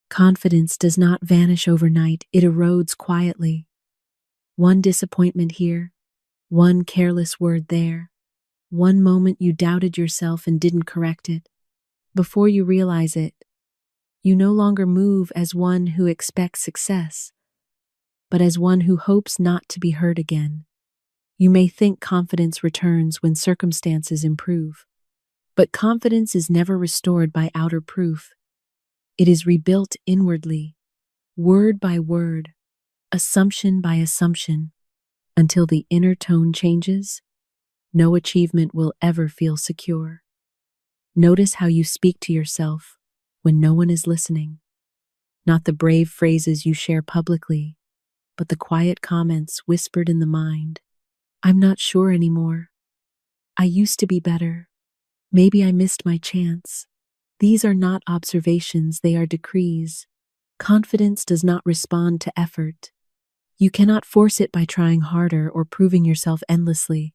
Confidence does not vanish overnight, it erodes quietly. One disappointment here, one careless word there, one moment you doubted yourself and didn't correct it. Before you realize it, you no longer move as one who expects success, but as one who hopes not to be hurt again. You may think confidence returns when circumstances improve, but confidence is never restored by outer proof. It is rebuilt inwardly, word by word, assumption by assumption. Until the inner tone changes, no achievement will ever feel secure. Notice how you speak to yourself when no one is listening. Not the brave phrases you share publicly, but the quiet comments whispered in the mind. I'm not sure anymore. I used to be better. Maybe I missed my chance. These are not observations, they are decrees. Confidence does not respond to effort. You cannot force it by trying harder or proving yourself endlessly.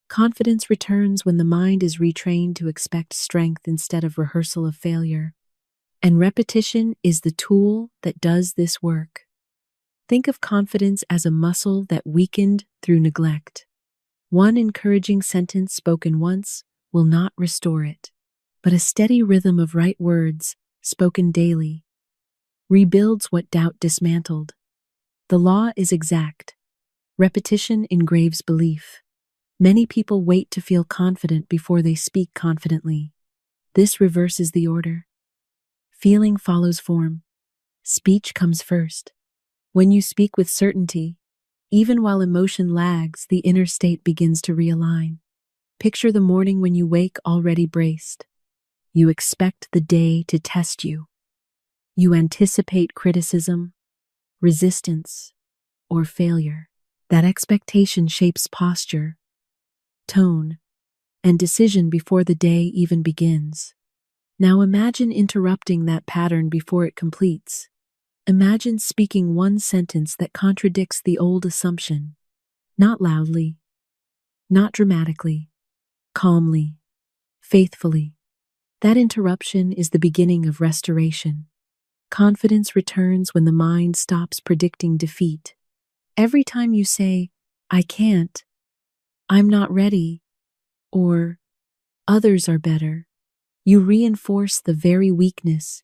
Confidence returns when the mind is retrained to expect strength instead of rehearsal of failure. And repetition is the tool that does this work. Think of confidence as a muscle that weakened through neglect. One encouraging sentence spoken once will not restore it, but a steady rhythm of right words, spoken daily, rebuilds what doubt dismantled. The law is exact. Repetition engraves belief. Many people wait to feel confident before they speak confidently. This reverses the order. Feeling follows form. Speech comes first. When you speak with certainty, even while emotion lags, the inner state begins to realign. Picture the morning when you wake already braced. You expect the day to test you. You anticipate criticism, resistance, or failure. That expectation shapes posture, tone, and decision before the day even begins. Now imagine interrupting that pattern before it completes. Imagine speaking one sentence that contradicts the old assumption. Not loudly, not dramatically, calmly, faithfully. That interruption is the beginning of restoration. Confidence returns when the mind stops predicting defeat. Every time you say, I can't, I'm not ready, or others are better, you reinforce the very weakness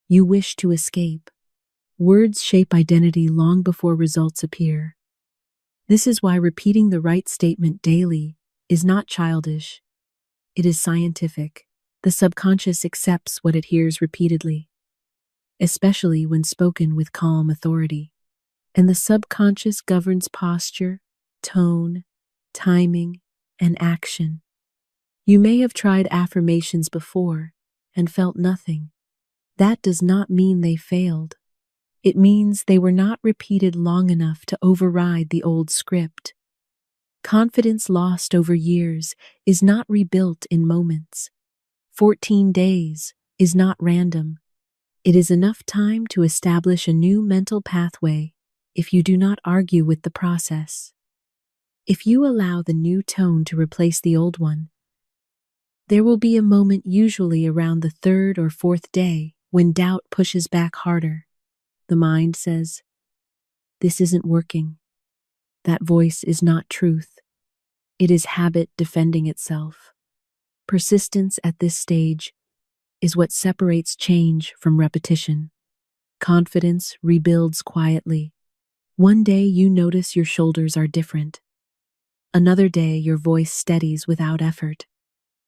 you wish to escape. Words shape identity long before results appear. This is why repeating the right statement daily is not childish. It is scientific. The subconscious accepts what it hears repeatedly, especially when spoken with calm authority. And the subconscious governs posture, tone, timing, and action. You may have tried affirmations before and felt nothing. That does not mean they failed. It means they were not repeated long enough to override the old script. Confidence lost over years is not rebuilt in moments. 14 days is not random. It is enough time to establish a new mental pathway if you do not argue with the process. If you allow the new tone to replace the old one, there will be a moment, usually around the third or fourth day, when doubt pushes back harder. The mind says, this isn't working. That voice is not truth. It is habit defending itself. Persistence at this stage is what separates change from repetition. Confidence rebuilds quietly. One day you notice your shoulders are different. Another day your voice steadies without effort.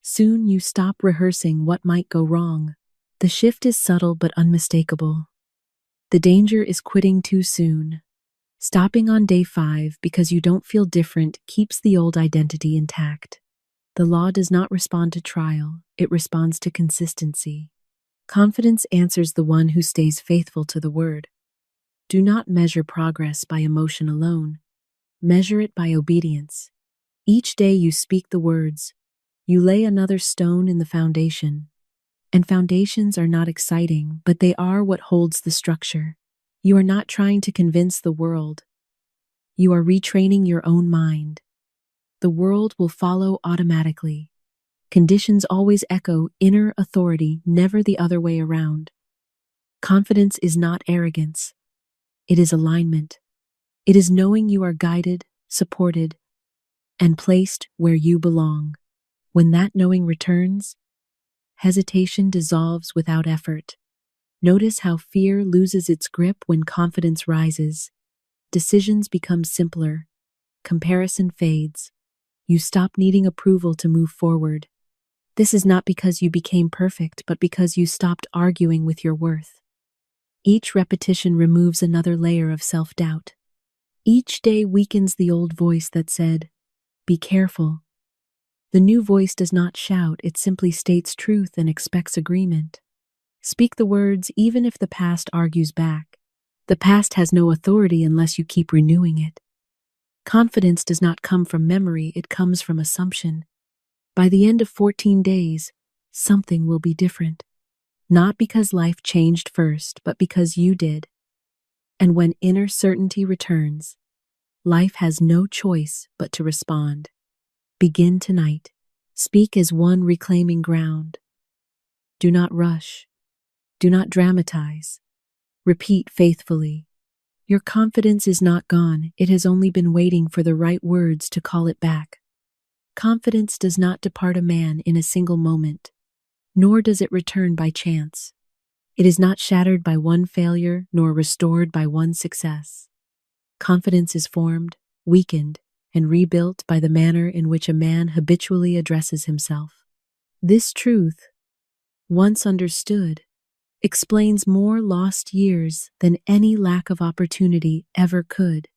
Soon you stop rehearsing what might go wrong. The shift is subtle but unmistakable. The danger is quitting too soon. Stopping on day 5 because you don't feel different keeps the old identity intact. The law does not respond to trial, it responds to consistency. Confidence answers the one who stays faithful to the word. Do not measure progress by emotion alone. Measure it by obedience. Each day you speak the words, you lay another stone in the foundation. And foundations are not exciting, but they are what holds the structure. You are not trying to convince the world. You are retraining your own mind. The world will follow automatically. Conditions always echo inner authority, never the other way around. Confidence is not arrogance. It is alignment. It is knowing you are guided, supported, and placed where you belong. When that knowing returns, hesitation dissolves without effort. Notice how fear loses its grip when confidence rises. Decisions become simpler. Comparison fades. You stop needing approval to move forward. This is not because you became perfect, but because you stopped arguing with your worth. Each repetition removes another layer of self-doubt. Each day weakens the old voice that said, "Be careful." The new voice does not shout, it simply states truth and expects agreement. Speak the words even if the past argues back. The past has no authority unless you keep renewing it. Confidence does not come from memory, it comes from assumption. By the end of 14 days, something will be different. Not because life changed first, but because you did. And when inner certainty returns, life has no choice but to respond. Begin tonight. Speak as one reclaiming ground. Do not rush. Do not dramatize. Repeat faithfully. Your confidence is not gone, it has only been waiting for the right words to call it back. Confidence does not depart a man in a single moment, nor does it return by chance. It is not shattered by one failure, nor restored by one success. Confidence is formed, weakened, and rebuilt by the manner in which a man habitually addresses himself. This truth, once understood, explains more lost years than any lack of opportunity ever could.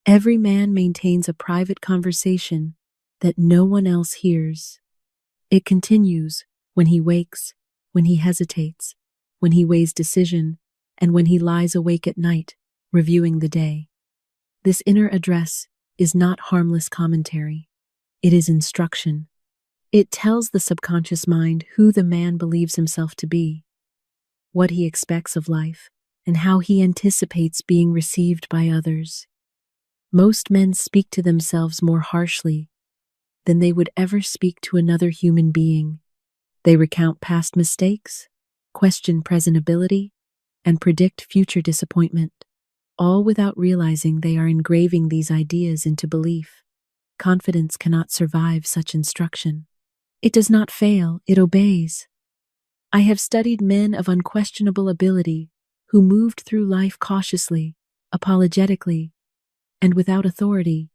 Every man maintains a private conversation that no one else hears. It continues when he wakes, when he hesitates, when he weighs decision, and when he lies awake at night, reviewing the day. This inner address is not harmless commentary. It is instruction. It tells the subconscious mind who the man believes himself to be, what he expects of life, and how he anticipates being received by others. Most men speak to themselves more harshly than they would ever speak to another human being. They recount past mistakes, question present ability, and predict future disappointment, all without realizing they are engraving these ideas into belief. Confidence cannot survive such instruction. It does not fail, it obeys. I have studied men of unquestionable ability who moved through life cautiously, apologetically, and without authority.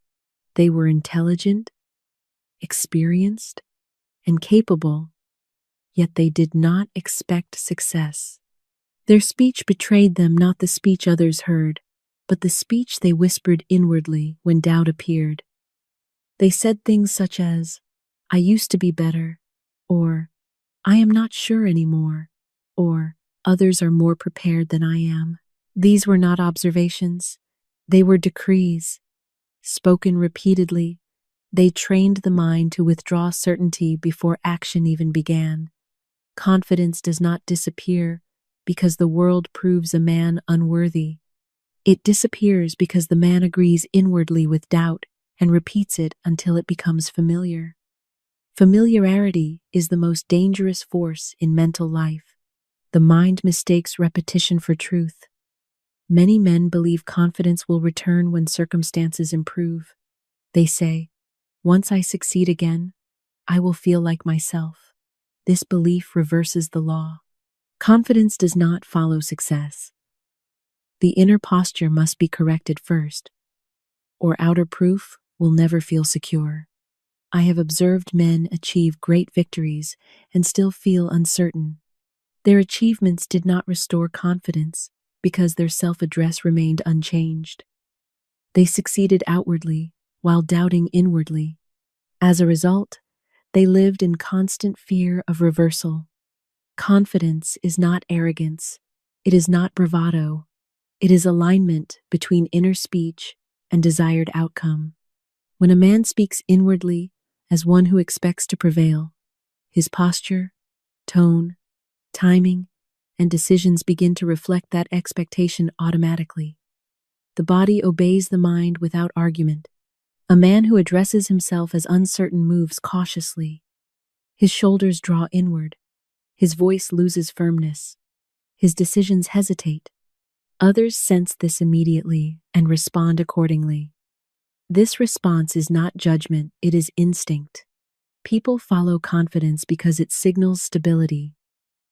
They were intelligent, experienced, and capable, yet they did not expect success. Their speech betrayed them, not the speech others heard, but the speech they whispered inwardly when doubt appeared. They said things such as, "I used to be better," or "I am not sure anymore," or "Others are more prepared than I am." These were not observations. They were decrees. Spoken repeatedly, they trained the mind to withdraw certainty before action even began. Confidence does not disappear because the world proves a man unworthy. It disappears because the man agrees inwardly with doubt and repeats it until it becomes familiar. Familiarity is the most dangerous force in mental life. The mind mistakes repetition for truth. Many men believe confidence will return when circumstances improve. They say, "Once I succeed again, I will feel like myself." This belief reverses the law. Confidence does not follow success. The inner posture must be corrected first, or outer proof will never feel secure. I have observed men achieve great victories and still feel uncertain. Their achievements did not restore confidence because their self-address remained unchanged. They succeeded outwardly while doubting inwardly. As a result, they lived in constant fear of reversal. Confidence is not arrogance. It is not bravado. It is alignment between inner speech and desired outcome. When a man speaks inwardly as one who expects to prevail, his posture, tone, timing, and decisions begin to reflect that expectation automatically. The body obeys the mind without argument. A man who addresses himself as uncertain moves cautiously. His shoulders draw inward. His voice loses firmness. His decisions hesitate. Others sense this immediately and respond accordingly. This response is not judgment, it is instinct. People follow confidence because it signals stability.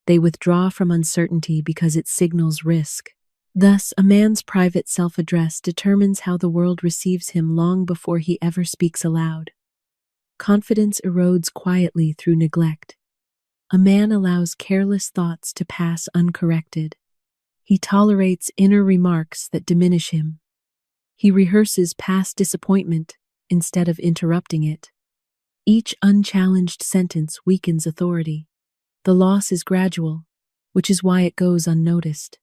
They withdraw from uncertainty because it signals risk. Thus, a man's private self-address determines how the world receives him long before he ever speaks aloud. Confidence erodes quietly through neglect. A man allows careless thoughts to pass uncorrected. He tolerates inner remarks that diminish him. He rehearses past disappointment instead of interrupting it. Each unchallenged sentence weakens authority. The loss is gradual, which is why it goes unnoticed.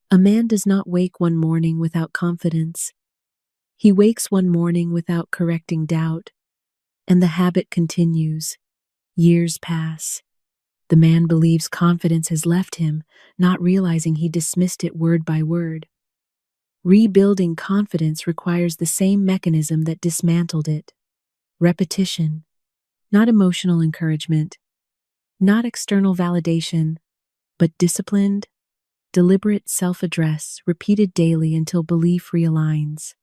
A man does not wake one morning without confidence. He wakes one morning without correcting doubt, and the habit continues. Years pass. The man believes confidence has left him, not realizing he dismissed it word by word. Rebuilding confidence requires the same mechanism that dismantled it. Repetition, not emotional encouragement, not external validation, but disciplined, deliberate self-address repeated daily until belief realigns.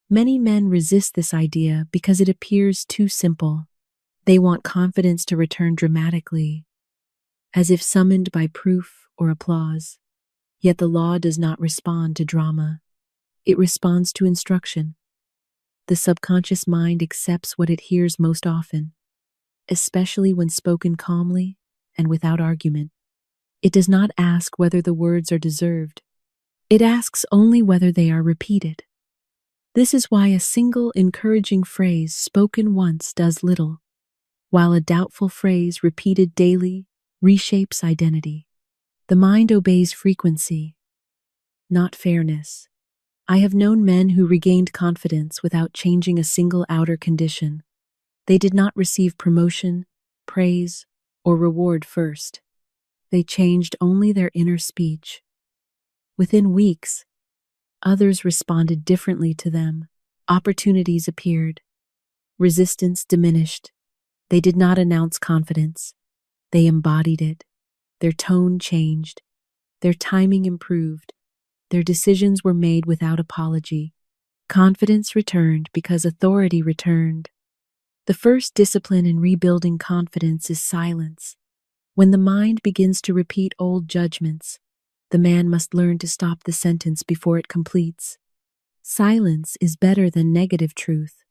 Many men resist this idea because it appears too simple. They want confidence to return dramatically, as if summoned by proof or applause. Yet the law does not respond to drama. It responds to instruction. The subconscious mind accepts what it hears most often, especially when spoken calmly and without argument. It does not ask whether the words are deserved. It asks only whether they are repeated. This is why a single encouraging phrase spoken once does little, while a doubtful phrase repeated daily reshapes identity. The mind obeys frequency, not fairness. I have known men who regained confidence without changing a single outer condition. They did not receive promotion, praise, or reward first. They changed only their inner speech. Within weeks, others responded differently to them. Opportunities appeared. Resistance diminished. They did not announce confidence. They embodied it. Their tone changed. Their timing improved. Their decisions were made without apology. Confidence returned because authority returned. The first discipline in rebuilding confidence is silence. When the mind begins to repeat old judgments, the man must learn to stop the sentence before it completes. Silence is better than negative truth.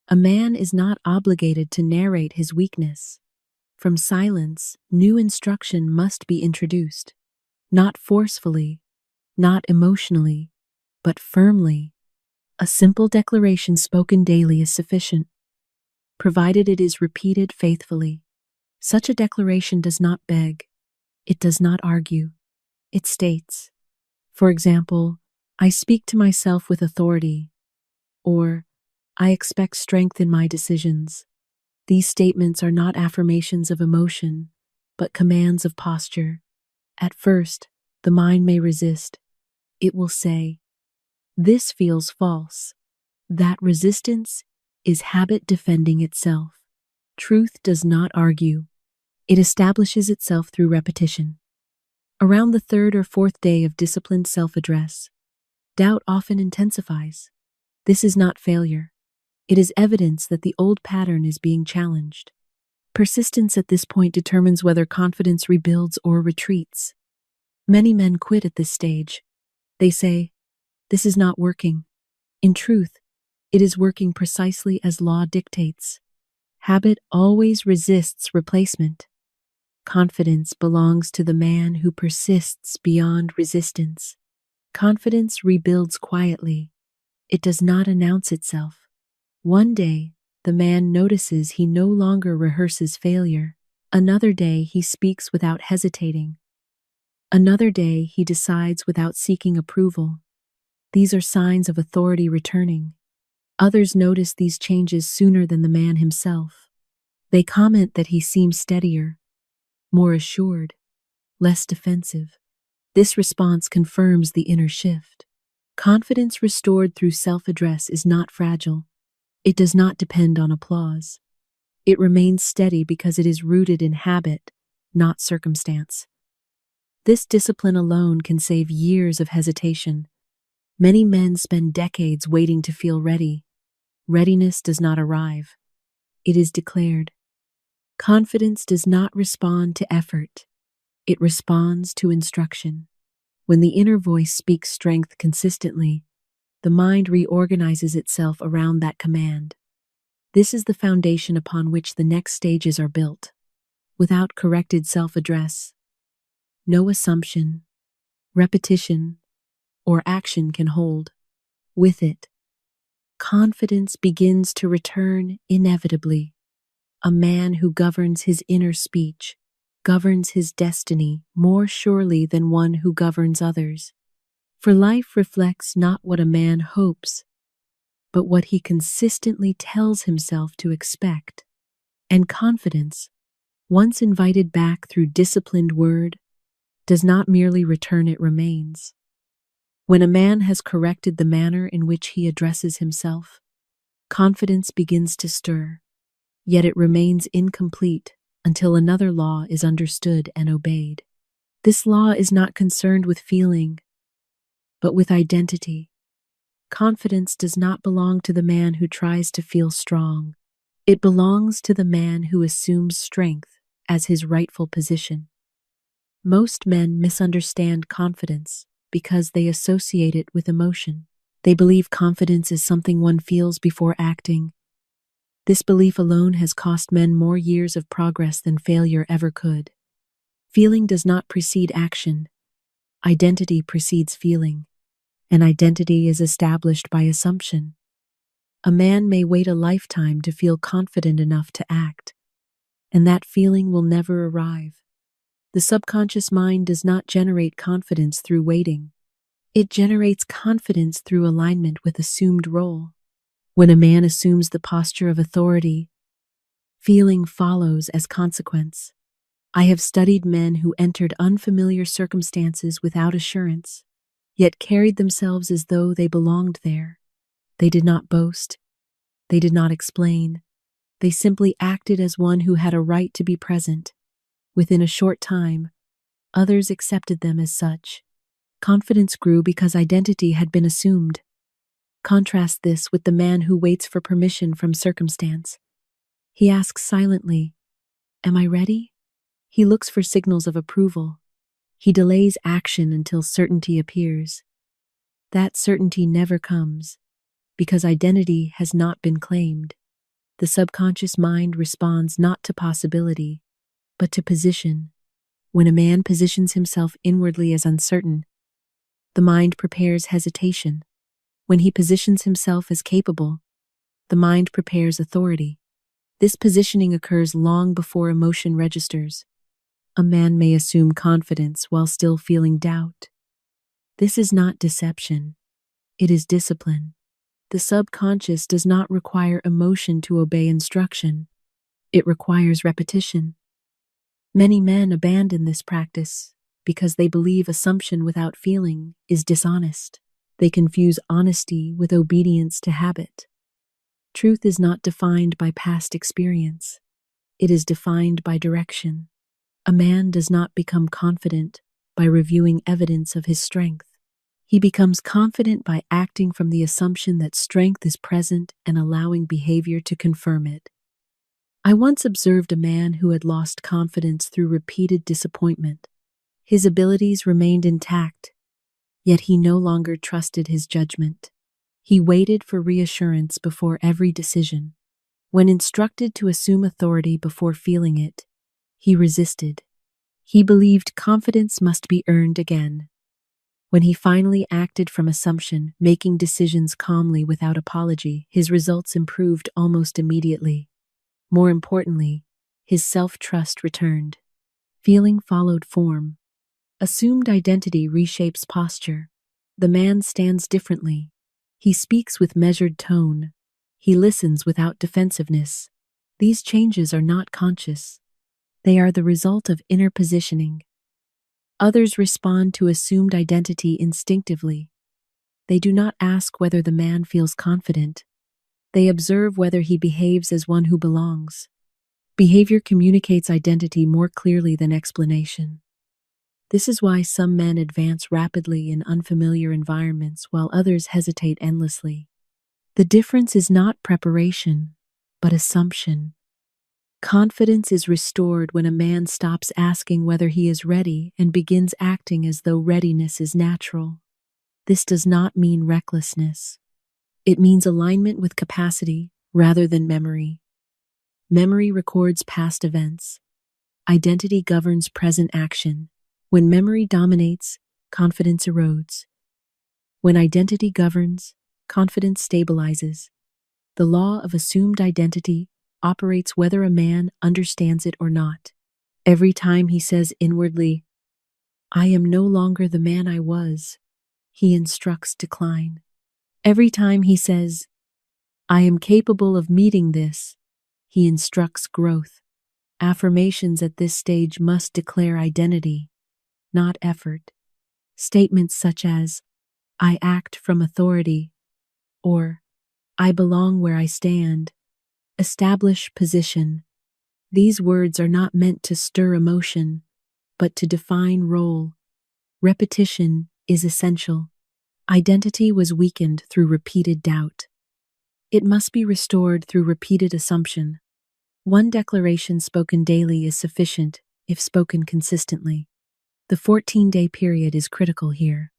A man is not obligated to narrate his weakness. From silence, new instruction must be introduced. Not forcefully, not emotionally, but firmly. A simple declaration spoken daily is sufficient, provided it is repeated faithfully. Such a declaration does not beg. It does not argue. It states, for example, I speak to myself with authority, or I expect strength in my decisions. These statements are not affirmations of emotion, but commands of posture. At first, the mind may resist. It will say, this feels false. That resistance is habit defending itself. Truth does not argue. It establishes itself through repetition. Around the third or fourth day of disciplined self-address, doubt often intensifies. This is not failure. It is evidence that the old pattern is being challenged. Persistence at this point determines whether confidence rebuilds or retreats. Many men quit at this stage. They say, this is not working. In truth, it is working precisely as law dictates. Habit always resists replacement. Confidence belongs to the man who persists beyond resistance. Confidence rebuilds quietly. It does not announce itself. One day, the man notices he no longer rehearses failure. Another day, he speaks without hesitating. Another day, he decides without seeking approval. These are signs of authority returning. Others notice these changes sooner than the man himself. They comment that he seems steadier, more assured, less defensive. This response confirms the inner shift. Confidence restored through self-address is not fragile. It does not depend on applause. It remains steady because it is rooted in habit, not circumstance. This discipline alone can save years of hesitation. Many men spend decades waiting to feel ready. Readiness does not arrive. It is declared. Confidence does not respond to effort. It responds to instruction. When the inner voice speaks strength consistently, the mind reorganizes itself around that command. This is the foundation upon which the next stages are built. Without corrected self-address, no assumption, repetition, or action can hold. With it, confidence begins to return inevitably. A man who governs his inner speech governs his destiny more surely than one who governs others. For life reflects not what a man hopes, but what he consistently tells himself to expect. And confidence, once invited back through disciplined word, does not merely return, it remains. When a man has corrected the manner in which he addresses himself, confidence begins to stir, yet it remains incomplete until another law is understood and obeyed. This law is not concerned with feeling, but with identity. Confidence does not belong to the man who tries to feel strong. It belongs to the man who assumes strength as his rightful position. Most men misunderstand confidence because they associate it with emotion. They believe confidence is something one feels before acting. This belief alone has cost men more years of progress than failure ever could. Feeling does not precede action. Identity precedes feeling, and identity is established by assumption. A man may wait a lifetime to feel confident enough to act, and that feeling will never arrive. The subconscious mind does not generate confidence through waiting. It generates confidence through alignment with assumed role. When a man assumes the posture of authority, feeling follows as consequence. I have studied men who entered unfamiliar circumstances without assurance, yet carried themselves as though they belonged there. They did not boast. They did not explain. They simply acted as one who had a right to be present. Within a short time, others accepted them as such. Confidence grew because identity had been assumed. Contrast this with the man who waits for permission from circumstance. He asks silently, "Am I ready?" He looks for signals of approval. He delays action until certainty appears. That certainty never comes because identity has not been claimed. The subconscious mind responds not to possibility, but to position. When a man positions himself inwardly as uncertain, the mind prepares hesitation. When he positions himself as capable, the mind prepares authority. This positioning occurs long before emotion registers. A man may assume confidence while still feeling doubt. This is not deception. It is discipline. The subconscious does not require emotion to obey instruction. It requires repetition. Many men abandon this practice because they believe assumption without feeling is dishonest. They confuse honesty with obedience to habit. Truth is not defined by past experience. It is defined by direction. A man does not become confident by reviewing evidence of his strength. He becomes confident by acting from the assumption that strength is present and allowing behavior to confirm it. I once observed a man who had lost confidence through repeated disappointment. His abilities remained intact, yet he no longer trusted his judgment. He waited for reassurance before every decision. When instructed to assume authority before feeling it, he resisted. He believed confidence must be earned again. When he finally acted from assumption, making decisions calmly without apology, his results improved almost immediately. More importantly, his self-trust returned. Feeling followed form. Assumed identity reshapes posture. The man stands differently. He speaks with measured tone. He listens without defensiveness. These changes are not conscious. They are the result of inner positioning. Others respond to assumed identity instinctively. They do not ask whether the man feels confident. They observe whether he behaves as one who belongs. Behavior communicates identity more clearly than explanation. This is why some men advance rapidly in unfamiliar environments while others hesitate endlessly. The difference is not preparation, but assumption. Confidence is restored when a man stops asking whether he is ready and begins acting as though readiness is natural. This does not mean recklessness. It means alignment with capacity rather than memory. Memory records past events. Identity governs present action. When memory dominates, confidence erodes. When identity governs, confidence stabilizes. The law of assumed identity operates whether a man understands it or not. Every time he says inwardly, "I am no longer the man I was," he instructs decline. Every time he says, "I am capable of meeting this," he instructs growth. Affirmations at this stage must declare identity, not effort. Statements such as, "I act from authority," or "I belong where I stand," establish position. These words are not meant to stir emotion, but to define role. Repetition is essential. Identity was weakened through repeated doubt. It must be restored through repeated assumption. One declaration spoken daily is sufficient if spoken consistently. The 14-day period is critical here.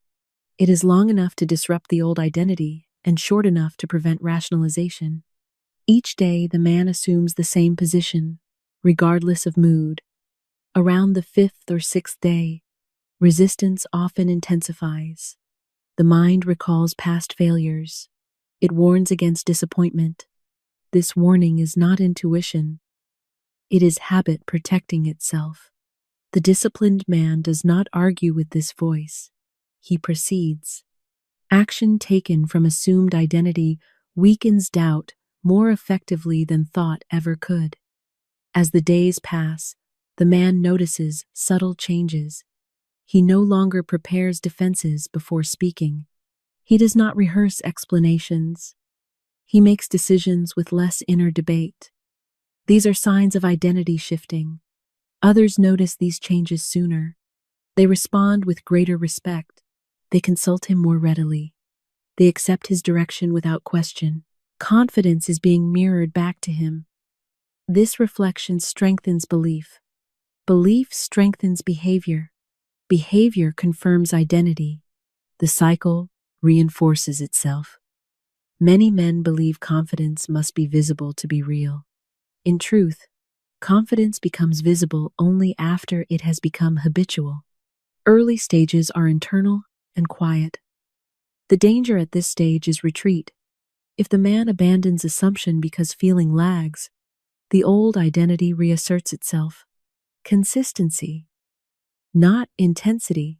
It is long enough to disrupt the old identity and short enough to prevent rationalization. Each day, the man assumes the same position, regardless of mood. Around the 5th or 6th day, resistance often intensifies. The mind recalls past failures. It warns against disappointment. This warning is not intuition. It is habit protecting itself. The disciplined man does not argue with this voice. He proceeds. Action taken from assumed identity weakens doubt more effectively than thought ever could. As the days pass, the man notices subtle changes. He no longer prepares defenses before speaking. He does not rehearse explanations. He makes decisions with less inner debate. These are signs of identity shifting. Others notice these changes sooner. They respond with greater respect. They consult him more readily. They accept his direction without question. Confidence is being mirrored back to him. This reflection strengthens belief. Belief strengthens behavior. Behavior confirms identity. The cycle reinforces itself. Many men believe confidence must be visible to be real. In truth, confidence becomes visible only after it has become habitual. Early stages are internal and quiet. The danger at this stage is retreat. If the man abandons assumption because feeling lags, the old identity reasserts itself. Consistency, not intensity,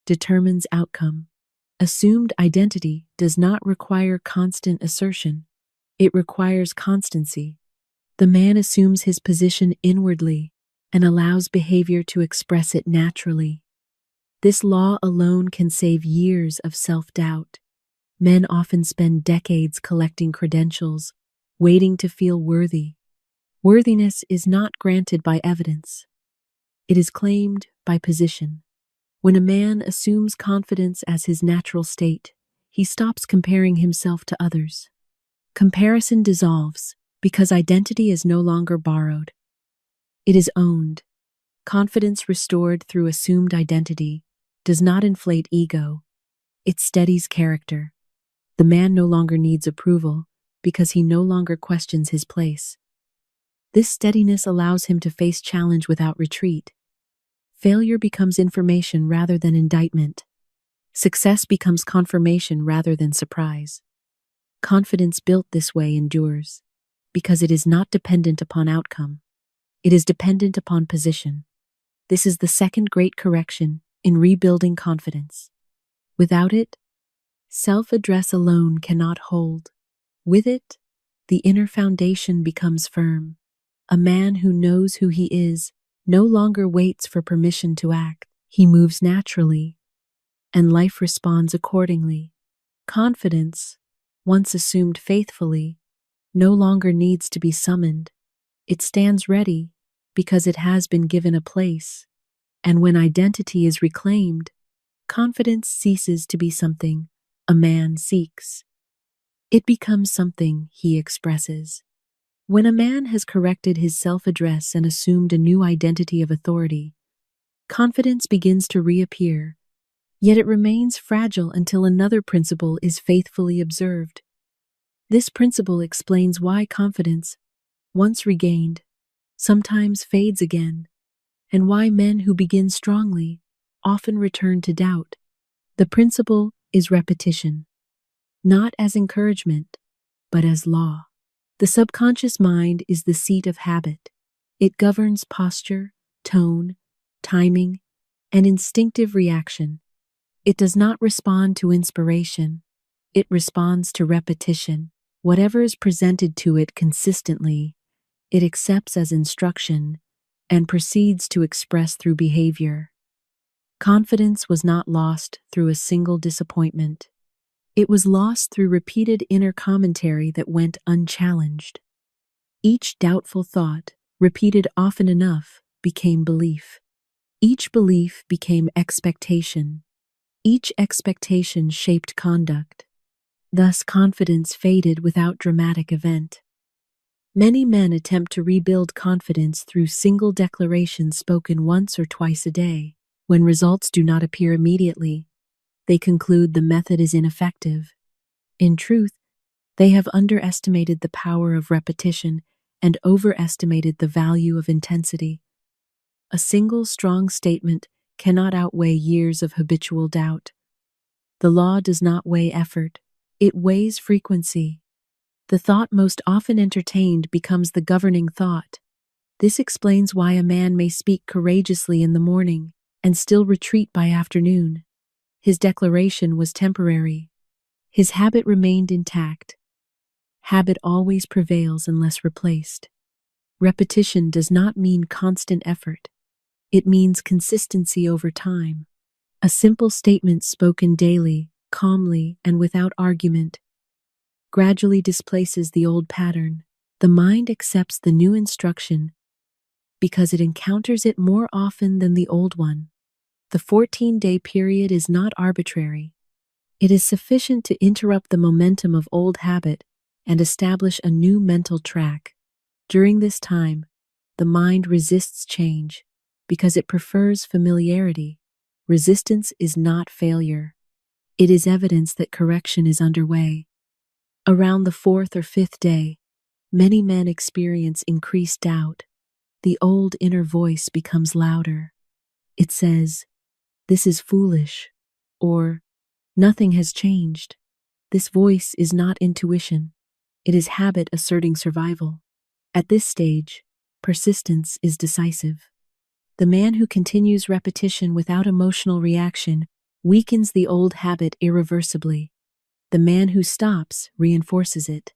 determines outcome. Assumed identity does not require constant assertion. It requires constancy. The man assumes his position inwardly and allows behavior to express it naturally. This law alone can save years of self-doubt. Men often spend decades collecting credentials, waiting to feel worthy. Worthiness is not granted by evidence. It is claimed by position. When a man assumes confidence as his natural state, he stops comparing himself to others. Comparison dissolves because identity is no longer borrowed. It is owned. Confidence restored through assumed identity does not inflate ego. It steadies character. The man no longer needs approval because he no longer questions his place. This steadiness allows him to face challenge without retreat. Failure becomes information rather than indictment. Success becomes confirmation rather than surprise. Confidence built this way endures because it is not dependent upon outcome. It is dependent upon position. This is the second great correction in rebuilding confidence. Without it, self-address alone cannot hold. With it, the inner foundation becomes firm. A man who knows who he is no longer waits for permission to act. He moves naturally, and life responds accordingly. Confidence, once assumed faithfully, no longer needs to be summoned. It stands ready because it has been given a place. And when identity is reclaimed, confidence ceases to be something a man seeks. It becomes something he expresses. When a man has corrected his self-address and assumed a new identity of authority, confidence begins to reappear, yet it remains fragile until another principle is faithfully observed. This principle explains why confidence, once regained, sometimes fades again, and why men who begin strongly often return to doubt. The principle is repetition, not as encouragement, but as law. The subconscious mind is the seat of habit. It governs posture, tone, timing, and instinctive reaction. It does not respond to inspiration. It responds to repetition. Whatever is presented to it consistently, it accepts as instruction and proceeds to express through behavior. Confidence was not lost through a single disappointment. It was lost through repeated inner commentary that went unchallenged. Each doubtful thought, repeated often enough, became belief. Each belief became expectation. Each expectation shaped conduct. Thus, confidence faded without dramatic event. Many men attempt to rebuild confidence through single declarations spoken once or twice a day. When results do not appear immediately, they conclude the method is ineffective. In truth, they have underestimated the power of repetition and overestimated the value of intensity. A single strong statement cannot outweigh years of habitual doubt. The law does not weigh effort, it weighs frequency. The thought most often entertained becomes the governing thought. This explains why a man may speak courageously in the morning and still retreat by afternoon. His declaration was temporary. His habit remained intact. Habit always prevails unless replaced. Repetition does not mean constant effort. It means consistency over time. A simple statement spoken daily, calmly, and without argument gradually displaces the old pattern. The mind accepts the new instruction because it encounters it more often than the old one. The 14-day period is not arbitrary. It is sufficient to interrupt the momentum of old habit and establish a new mental track. During this time, the mind resists change because it prefers familiarity. Resistance is not failure. It is evidence that correction is underway. Around the 4th or 5th day, many men experience increased doubt. The old inner voice becomes louder. It says, "This is foolish," or "Nothing has changed." This voice is not intuition. It is habit asserting survival. At this stage, persistence is decisive. The man who continues repetition without emotional reaction weakens the old habit irreversibly. The man who stops reinforces it.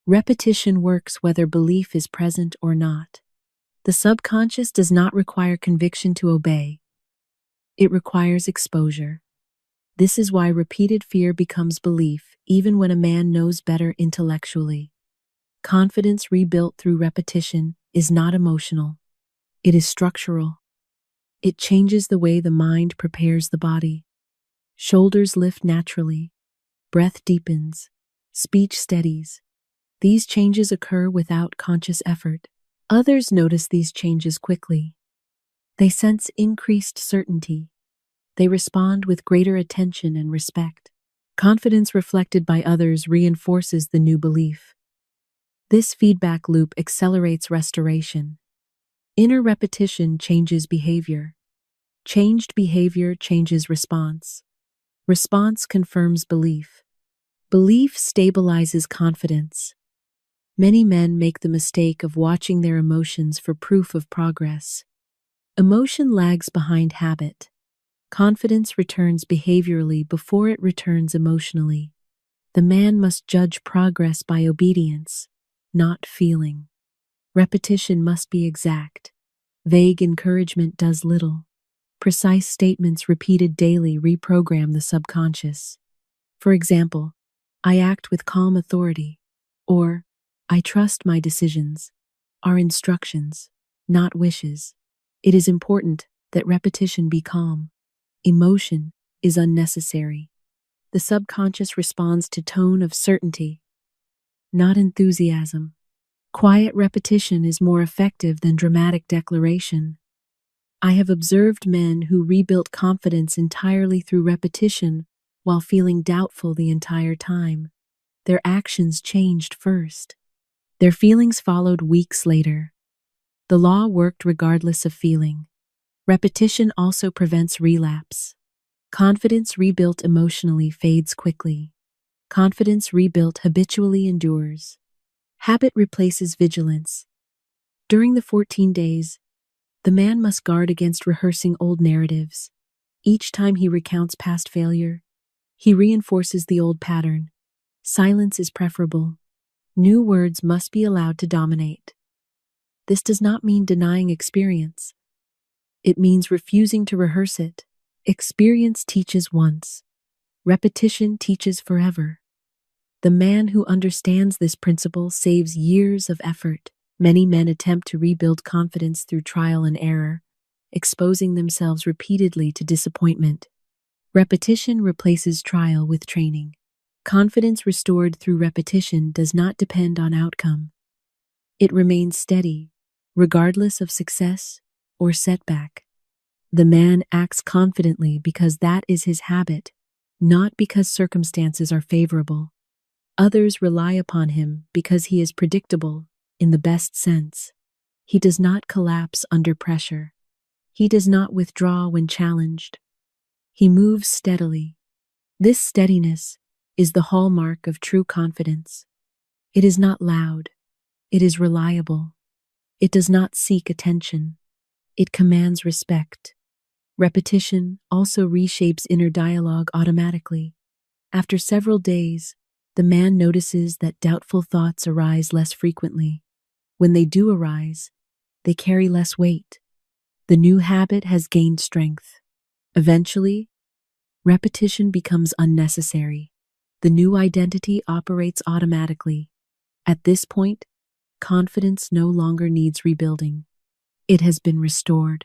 Repetition works whether belief is present or not. The subconscious does not require conviction to obey. It requires exposure. This is why repeated fear becomes belief, even when a man knows better intellectually. Confidence rebuilt through repetition is not emotional. It is structural. It changes the way the mind prepares the body. Shoulders lift naturally. Breath deepens. Speech steadies. These changes occur without conscious effort. Others notice these changes quickly. They sense increased certainty. They respond with greater attention and respect. Confidence reflected by others reinforces the new belief. This feedback loop accelerates restoration. Inner repetition changes behavior. Changed behavior changes response. Response confirms belief. Belief stabilizes confidence. Many men make the mistake of watching their emotions for proof of progress. Emotion lags behind habit. Confidence returns behaviorally before it returns emotionally. The man must judge progress by obedience, not feeling. Repetition must be exact. Vague encouragement does little. Precise statements repeated daily reprogram the subconscious. For example, "I act with calm authority," or "I trust my decisions," are instructions, not wishes. It is important that repetition be calm. Emotion is unnecessary. The subconscious responds to tone of certainty, not enthusiasm. Quiet repetition is more effective than dramatic declaration. I have observed men who rebuilt confidence entirely through repetition while feeling doubtful the entire time. Their actions changed first. Their feelings followed weeks later. The law worked regardless of feeling. Repetition also prevents relapse. Confidence rebuilt emotionally fades quickly. Confidence rebuilt habitually endures. Habit replaces vigilance. During the 14 days, the man must guard against rehearsing old narratives. Each time he recounts past failure, he reinforces the old pattern. Silence is preferable. New words must be allowed to dominate. This does not mean denying experience. It means refusing to rehearse it. Experience teaches once. Repetition teaches forever. The man who understands this principle saves years of effort. Many men attempt to rebuild confidence through trial and error, exposing themselves repeatedly to disappointment. Repetition replaces trial with training. Confidence restored through repetition does not depend on outcome. It remains steady, regardless of success or setback. The man acts confidently because that is his habit, not because circumstances are favorable. Others rely upon him because he is predictable in the best sense. He does not collapse under pressure. He does not withdraw when challenged. He moves steadily. This steadiness is the hallmark of true confidence. It is not loud. It is reliable. It does not seek attention. It commands respect. Repetition also reshapes inner dialogue automatically. After several days, the man notices that doubtful thoughts arise less frequently. When they do arise, they carry less weight. The new habit has gained strength. Eventually, repetition becomes unnecessary. The new identity operates automatically. At this point, confidence no longer needs rebuilding. It has been restored.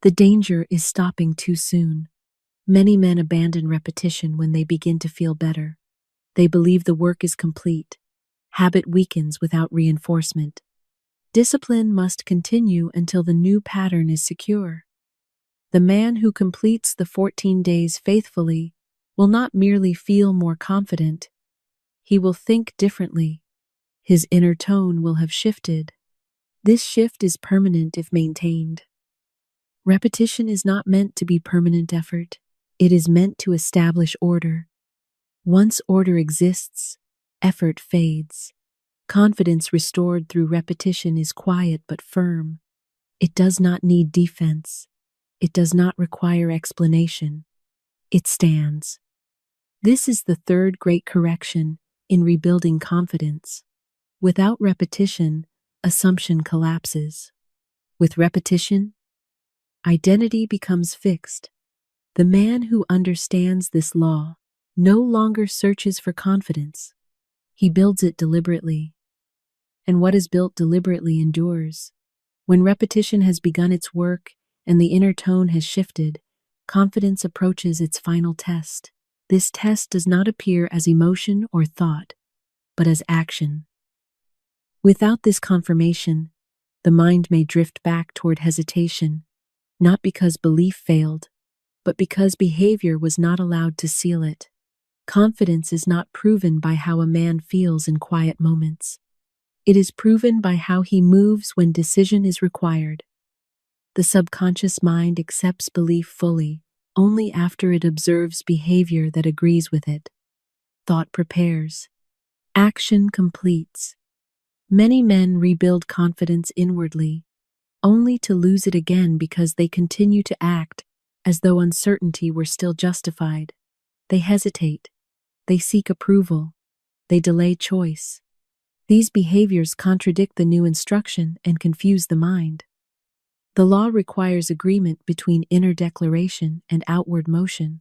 The danger is stopping too soon. Many men abandon repetition when they begin to feel better. They believe the work is complete. Habit weakens without reinforcement. Discipline must continue until the new pattern is secure. The man who completes the 14 days faithfully will not merely feel more confident. He will think differently. His inner tone will have shifted. This shift is permanent if maintained. Repetition is not meant to be permanent effort. It is meant to establish order. Once order exists, effort fades. Confidence restored through repetition is quiet but firm. It does not need defense. It does not require explanation. It stands. This is the third great correction in rebuilding confidence. Without repetition, assumption collapses. With repetition, identity becomes fixed. The man who understands this law no longer searches for confidence. He builds it deliberately. And what is built deliberately endures. When repetition has begun its work and the inner tone has shifted, confidence approaches its final test. This test does not appear as emotion or thought, but as action. Without this confirmation, the mind may drift back toward hesitation, not because belief failed, but because behavior was not allowed to seal it. Confidence is not proven by how a man feels in quiet moments. It is proven by how he moves when decision is required. The subconscious mind accepts belief fully only after it observes behavior that agrees with it. Thought prepares. Action completes. Many men rebuild confidence inwardly, only to lose it again because they continue to act as though uncertainty were still justified. They hesitate. They seek approval. They delay choice. These behaviors contradict the new instruction and confuse the mind. The law requires agreement between inner declaration and outward motion.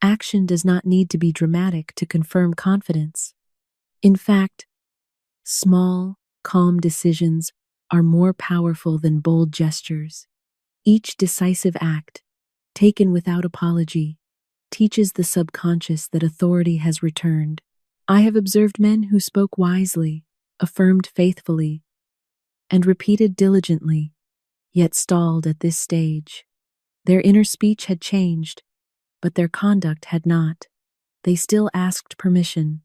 Action does not need to be dramatic to confirm confidence. In fact, small, calm decisions are more powerful than bold gestures. Each decisive act, taken without apology, teaches the subconscious that authority has returned. I have observed men who spoke wisely, affirmed faithfully, and repeated diligently, yet stalled at this stage. Their inner speech had changed, but their conduct had not. They still asked permission.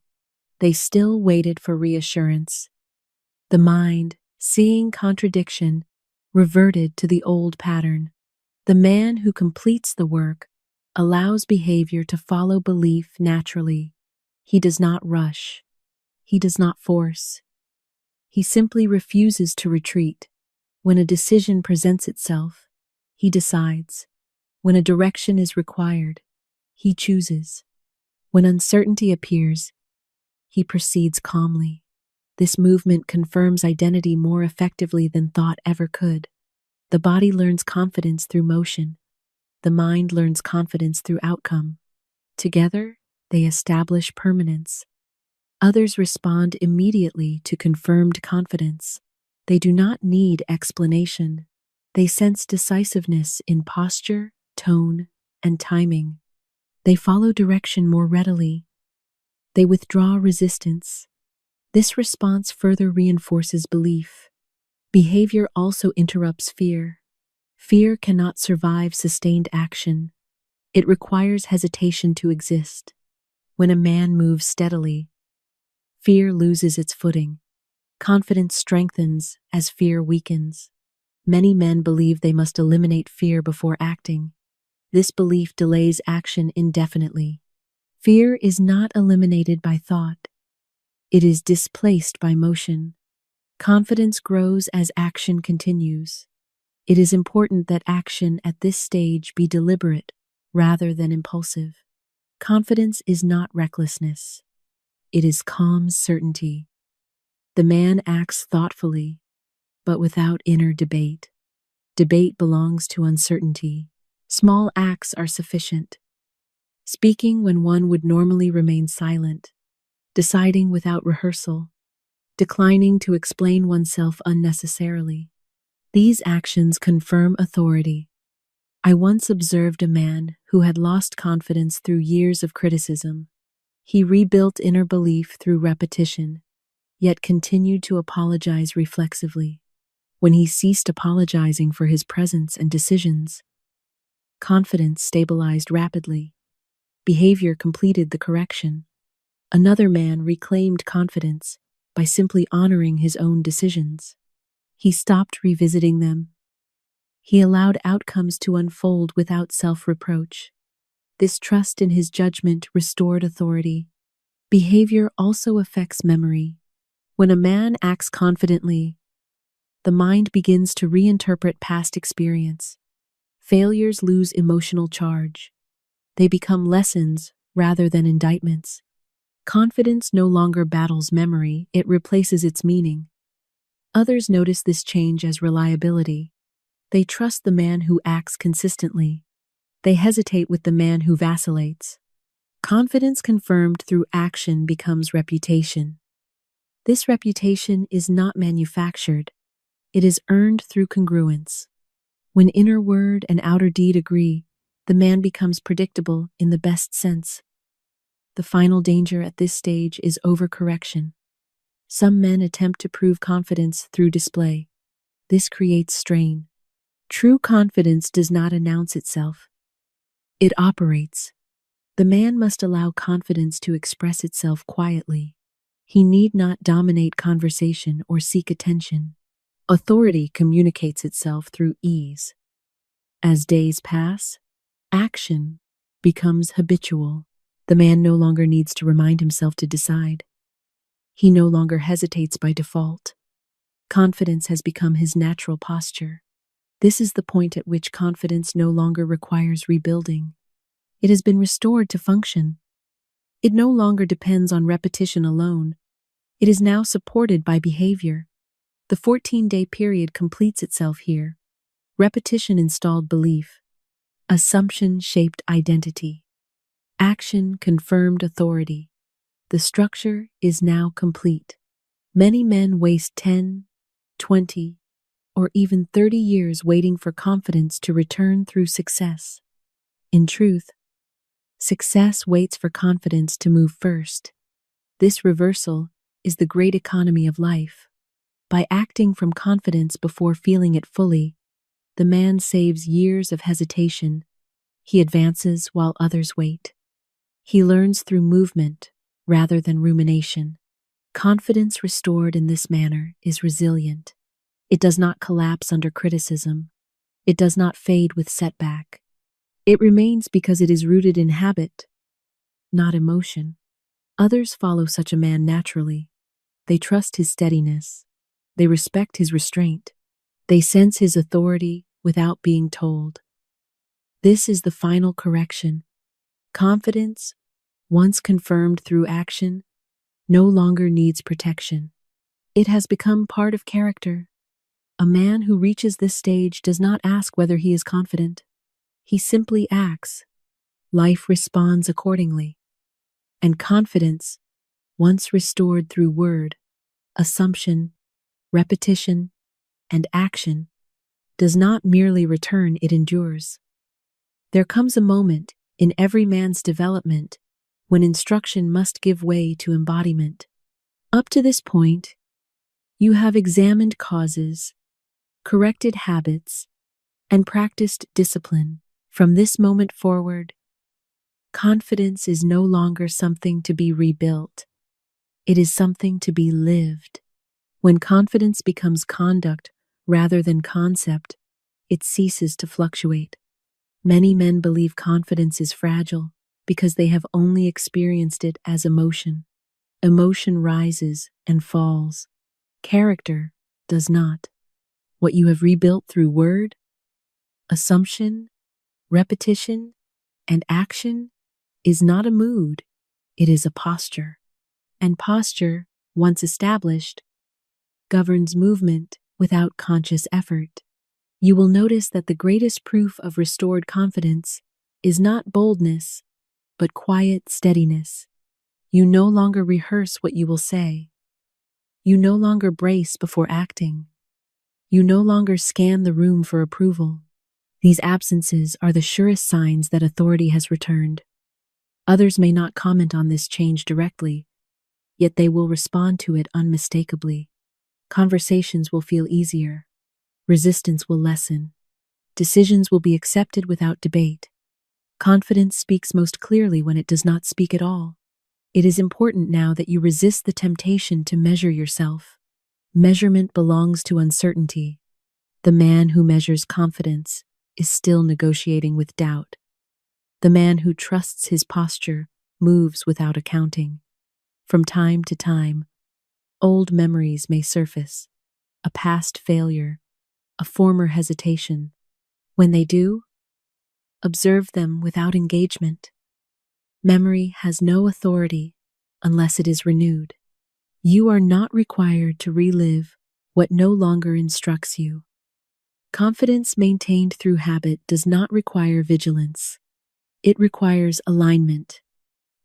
They still waited for reassurance. The mind, seeing contradiction, reverted to the old pattern. The man who completes the work allows behavior to follow belief naturally. He does not rush. He does not force. He simply refuses to retreat. When a decision presents itself, he decides. When a direction is required, he chooses. When uncertainty appears, he proceeds calmly. This movement confirms identity more effectively than thought ever could. The body learns confidence through motion. The mind learns confidence through outcome. Together, they establish permanence. Others respond immediately to confirmed confidence. They do not need explanation. They sense decisiveness in posture, tone, and timing. They follow direction more readily. They withdraw resistance. This response further reinforces belief. Behavior also interrupts fear. Fear cannot survive sustained action. It requires hesitation to exist. When a man moves steadily, fear loses its footing. Confidence strengthens as fear weakens. Many men believe they must eliminate fear before acting. This belief delays action indefinitely. Fear is not eliminated by thought. It is displaced by motion. Confidence grows as action continues. It is important that action at this stage be deliberate rather than impulsive. Confidence is not recklessness. It is calm certainty. The man acts thoughtfully, but without inner debate. Debate belongs to uncertainty. Small acts are sufficient. Speaking when one would normally remain silent, deciding without rehearsal, declining to explain oneself unnecessarily. These actions confirm authority. I once observed a man who had lost confidence through years of criticism. He rebuilt inner belief through repetition, yet continued to apologize reflexively. When he ceased apologizing for his presence and decisions, confidence stabilized rapidly. Behavior completed the correction. Another man reclaimed confidence by simply honoring his own decisions. He stopped revisiting them. He allowed outcomes to unfold without self-reproach. This trust in his judgment restored authority. Behavior also affects memory. When a man acts confidently, the mind begins to reinterpret past experience. Failures lose emotional charge. They become lessons rather than indictments. Confidence no longer battles memory, it replaces its meaning. Others notice this change as reliability. They trust the man who acts consistently. They hesitate with the man who vacillates. Confidence confirmed through action becomes reputation. This reputation is not manufactured. It is earned through congruence. When inner word and outer deed agree, the man becomes predictable in the best sense. The final danger at this stage is overcorrection. Some men attempt to prove confidence through display. This creates strain. True confidence does not announce itself. It operates. The man must allow confidence to express itself quietly. He need not dominate conversation or seek attention. Authority communicates itself through ease. As days pass, action becomes habitual. The man no longer needs to remind himself to decide. He no longer hesitates by default. Confidence has become his natural posture. This is the point at which confidence no longer requires rebuilding. It has been restored to function. It no longer depends on repetition alone. It is now supported by behavior. The 14-day period completes itself here. Repetition installed belief. Assumption shaped identity. Action confirmed authority. The structure is now complete. Many men waste 10, 20, or even 30 years waiting for confidence to return through success. In truth, success waits for confidence to move first. This reversal is the great economy of life. By acting from confidence before feeling it fully, the man saves years of hesitation. He advances while others wait. He learns through movement rather than rumination. Confidence restored in this manner is resilient. It does not collapse under criticism. It does not fade with setback. It remains because it is rooted in habit, not emotion. Others follow such a man naturally. They trust his steadiness. They respect his restraint. They sense his authority without being told. This is the final correction. Confidence, once confirmed through action, no longer needs protection. It has become part of character. A man who reaches this stage does not ask whether he is confident. He simply acts. Life responds accordingly. And confidence, once restored through word, assumption, repetition, and action, does not merely return, it endures. There comes a moment in every man's development when instruction must give way to embodiment. Up to this point, you have examined causes, corrected habits, and practiced discipline. From this moment forward, confidence is no longer something to be rebuilt. It is something to be lived. When confidence becomes conduct rather than concept, it ceases to fluctuate. Many men believe confidence is fragile because they have only experienced it as emotion. Emotion rises and falls. Character does not. What you have rebuilt through word, assumption, repetition, and action is not a mood, it is a posture. And posture, once established, governs movement without conscious effort. You will notice that the greatest proof of restored confidence is not boldness, but quiet steadiness. You no longer rehearse what you will say. You no longer brace before acting. You no longer scan the room for approval. These absences are the surest signs that authority has returned. Others may not comment on this change directly, yet they will respond to it unmistakably. Conversations will feel easier. Resistance will lessen. Decisions will be accepted without debate. Confidence speaks most clearly when it does not speak at all. It is important now that you resist the temptation to measure yourself. Measurement belongs to uncertainty. The man who measures confidence is still negotiating with doubt. The man who trusts his posture moves without accounting. From time to time, old memories may surface, a past failure, a former hesitation. When they do, observe them without engagement. Memory has no authority unless it is renewed. You are not required to relive what no longer instructs you. Confidence maintained through habit does not require vigilance. It requires alignment.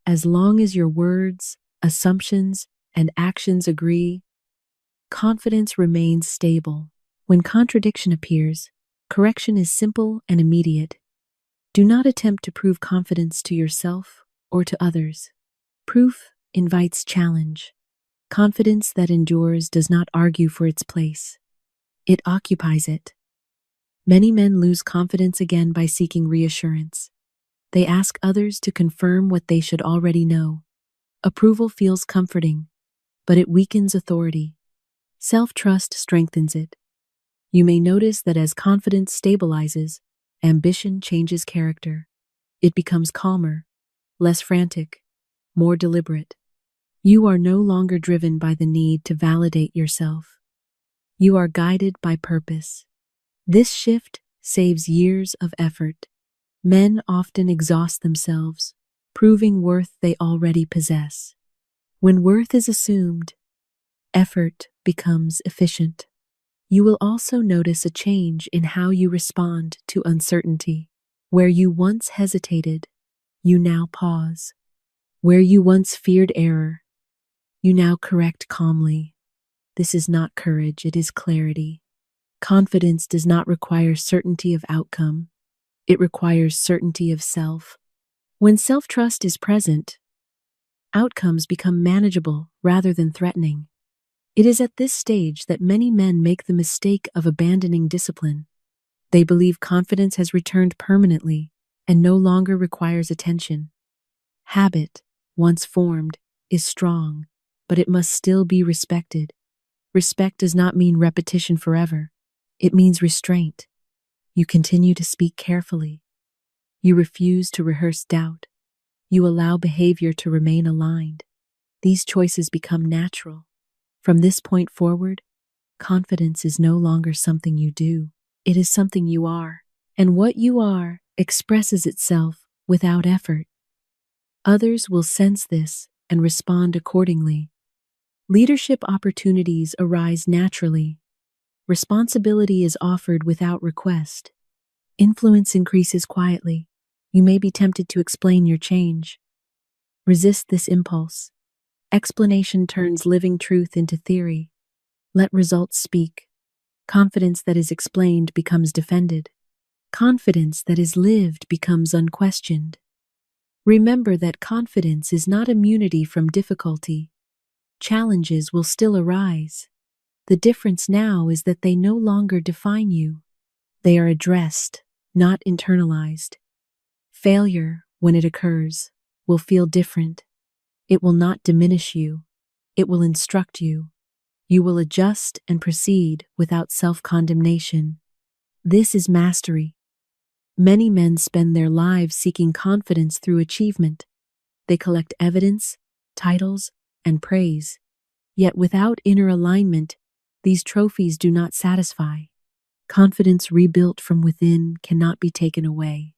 As long as your words, assumptions, and actions agree, confidence remains stable. When contradiction appears, correction is simple and immediate. Do not attempt to prove confidence to yourself or to others. Proof invites challenge. Confidence that endures does not argue for its place. It occupies it. Many men lose confidence again by seeking reassurance. They ask others to confirm what they should already know. Approval feels comforting, but it weakens authority. Self-trust strengthens it. You may notice that as confidence stabilizes, ambition changes character. It becomes calmer, less frantic, more deliberate. You are no longer driven by the need to validate yourself. You are guided by purpose. This shift saves years of effort. Men often exhaust themselves, proving worth they already possess. When worth is assumed, effort becomes efficient. You will also notice a change in how you respond to uncertainty. Where you once hesitated, you now pause. Where you once feared error, you now correct calmly. This is not courage, it is clarity. Confidence does not require certainty of outcome. It requires certainty of self. When self-trust is present, outcomes become manageable rather than threatening. It is at this stage that many men make the mistake of abandoning discipline. They believe confidence has returned permanently and no longer requires attention. Habit, once formed, is strong, but it must still be respected. Respect does not mean repetition forever. It means restraint. You continue to speak carefully. You refuse to rehearse doubt. You allow behavior to remain aligned. These choices become natural. From this point forward, confidence is no longer something you do. It is something you are. And what you are expresses itself without effort. Others will sense this and respond accordingly. Leadership opportunities arise naturally. Responsibility is offered without request. Influence increases quietly. You may be tempted to explain your change. Resist this impulse. Explanation turns living truth into theory. Let results speak. Confidence that is explained becomes defended. Confidence that is lived becomes unquestioned. Remember that confidence is not immunity from difficulty. Challenges will still arise. The difference now is that they no longer define you. They are addressed, not internalized. Failure, when it occurs, will feel different. It will not diminish you. It will instruct you. You will adjust and proceed without self-condemnation. This is mastery. Many men spend their lives seeking confidence through achievement. They collect evidence, titles, and praise. Yet without inner alignment, these trophies do not satisfy. Confidence rebuilt from within cannot be taken away.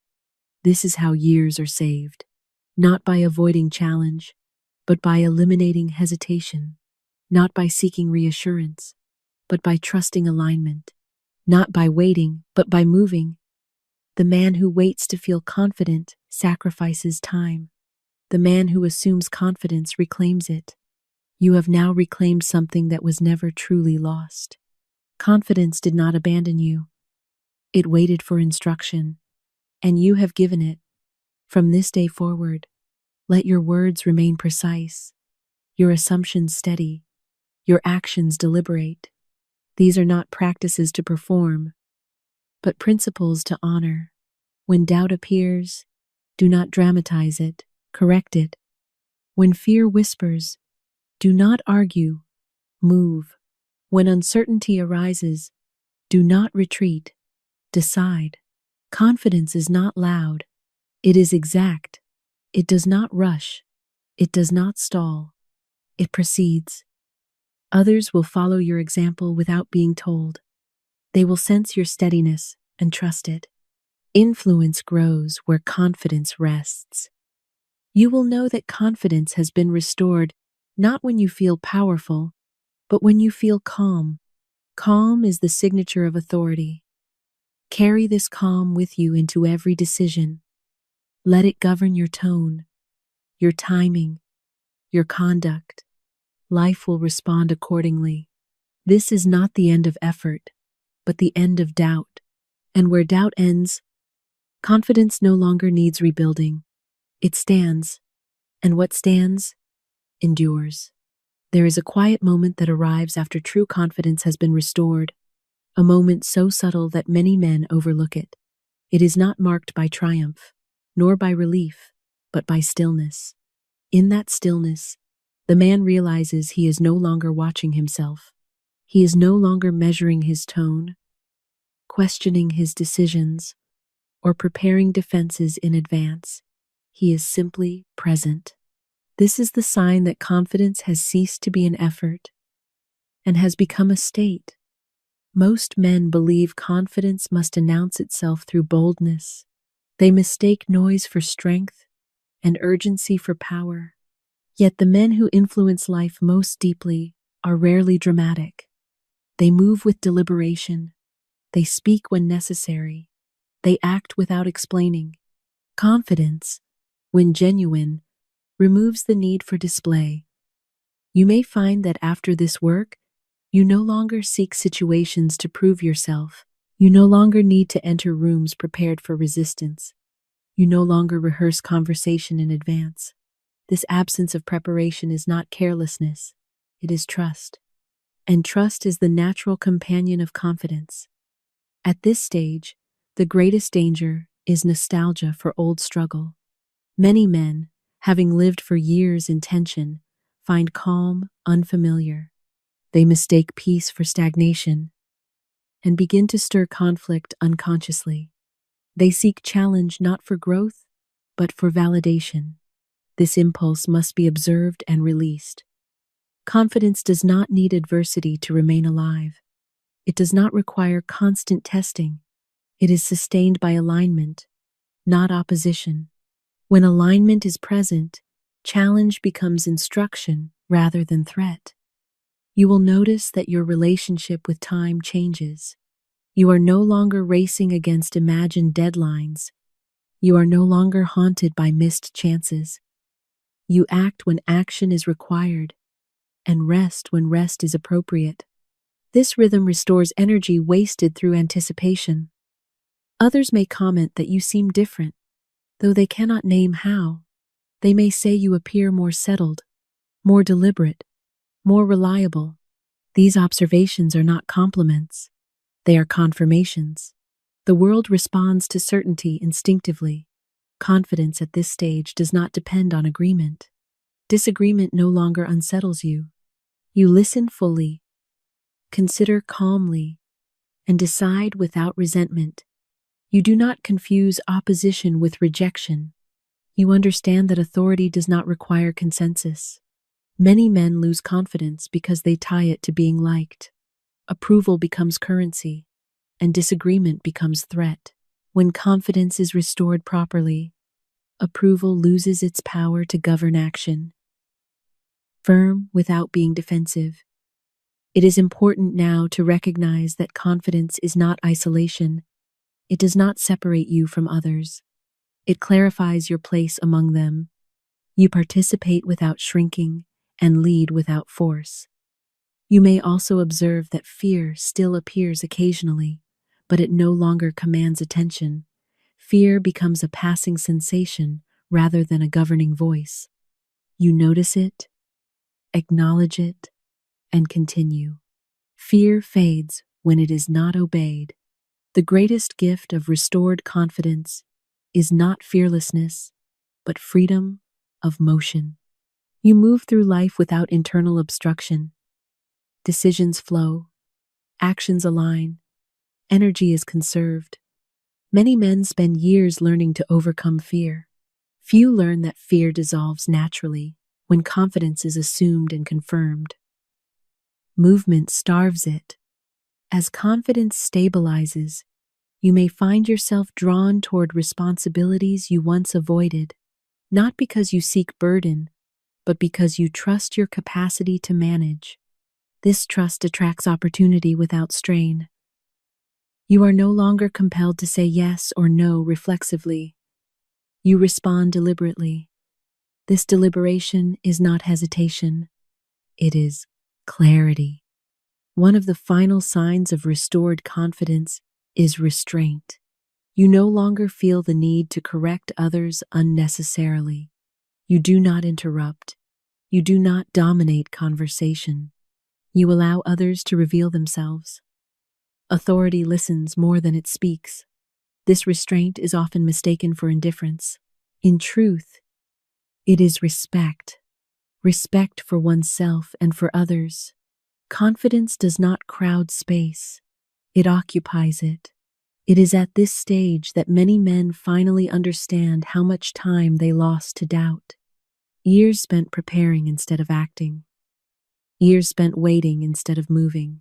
This is how years are saved. Not by avoiding challenge, but by eliminating hesitation. Not by seeking reassurance, but by trusting alignment. Not by waiting, but by moving. The man who waits to feel confident sacrifices time. The man who assumes confidence reclaims it. You have now reclaimed something that was never truly lost. Confidence did not abandon you. It waited for instruction, and you have given it. From this day forward, let your words remain precise, your assumptions steady, your actions deliberate. These are not practices to perform, but principles to honor. When doubt appears, do not dramatize it, correct it. When fear whispers, do not argue, move. When uncertainty arises, do not retreat, decide. Confidence is not loud. It is exact. It does not rush. It does not stall. It proceeds. Others will follow your example without being told. They will sense your steadiness and trust it. Influence grows where confidence rests. You will know that confidence has been restored not when you feel powerful, but when you feel calm. Calm is the signature of authority. Carry this calm with you into every decision. Let it govern your tone, your timing, your conduct. Life will respond accordingly. This is not the end of effort, but the end of doubt. And where doubt ends, confidence no longer needs rebuilding. It stands, and what stands endures. There is a quiet moment that arrives after true confidence has been restored, a moment so subtle that many men overlook it. It is not marked by triumph, nor by relief, but by stillness. In that stillness, the man realizes he is no longer watching himself. He is no longer measuring his tone, questioning his decisions, or preparing defenses in advance. He is simply present. This is the sign that confidence has ceased to be an effort and has become a state. Most men believe confidence must announce itself through boldness. They mistake noise for strength and urgency for power. Yet the men who influence life most deeply are rarely dramatic. They move with deliberation. They speak when necessary. They act without explaining. Confidence, when genuine, removes the need for display. You may find that after this work, You no longer seek situations to prove yourself. You no longer need to enter rooms prepared for resistance. You no longer rehearse conversation in advance. This absence of preparation is not carelessness, it is trust. And trust is the natural companion of confidence. At this stage, the greatest danger is nostalgia for old struggle. Many men, having lived for years in tension, find calm unfamiliar. They mistake peace for stagnation and begin to stir conflict unconsciously. They seek challenge not for growth, but for validation. This impulse must be observed and released. Confidence does not need adversity to remain alive. It does not require constant testing. It is sustained by alignment, not opposition. When alignment is present, challenge becomes instruction rather than threat. You will notice that your relationship with time changes. You are no longer racing against imagined deadlines. You are no longer haunted by missed chances. You act when action is required and rest when rest is appropriate. This rhythm restores energy wasted through anticipation. Others may comment that you seem different, though they cannot name how. They may say you appear more settled, more deliberate, more reliable. These observations are not compliments. They are confirmations. The world responds to certainty instinctively. Confidence at this stage does not depend on agreement. Disagreement no longer unsettles you. You listen fully, consider calmly, and decide without resentment. You do not confuse opposition with rejection. You understand that authority does not require consensus. Many men lose confidence because they tie it to being liked. Approval becomes currency, and disagreement becomes threat. When confidence is restored properly, approval loses its power to govern action. Firm without being defensive. It is important now to recognize that confidence is not isolation. It does not separate you from others. It clarifies your place among them. You participate without shrinking and lead without force. You may also observe that fear still appears occasionally, but it no longer commands attention. Fear becomes a passing sensation rather than a governing voice. You notice it, acknowledge it, and continue. Fear fades when it is not obeyed. The greatest gift of restored confidence is not fearlessness, but freedom of motion. You move through life without internal obstruction. Decisions flow, actions align, energy is conserved. Many men spend years learning to overcome fear. Few learn that fear dissolves naturally when confidence is assumed and confirmed. Movement starves it. As confidence stabilizes, you may find yourself drawn toward responsibilities you once avoided, not because you seek burden, but because you trust your capacity to manage. This trust attracts opportunity without strain. You are no longer compelled to say yes or no reflexively. You respond deliberately. This deliberation is not hesitation. It is clarity. One of the final signs of restored confidence is restraint. You no longer feel the need to correct others unnecessarily. You do not interrupt. You do not dominate conversation. You allow others to reveal themselves. Authority listens more than it speaks. This restraint is often mistaken for indifference. In truth, it is respect. Respect for oneself and for others. Confidence does not crowd space. It occupies it. It is at this stage that many men finally understand how much time they lost to doubt. Years spent preparing instead of acting. Years spent waiting instead of moving.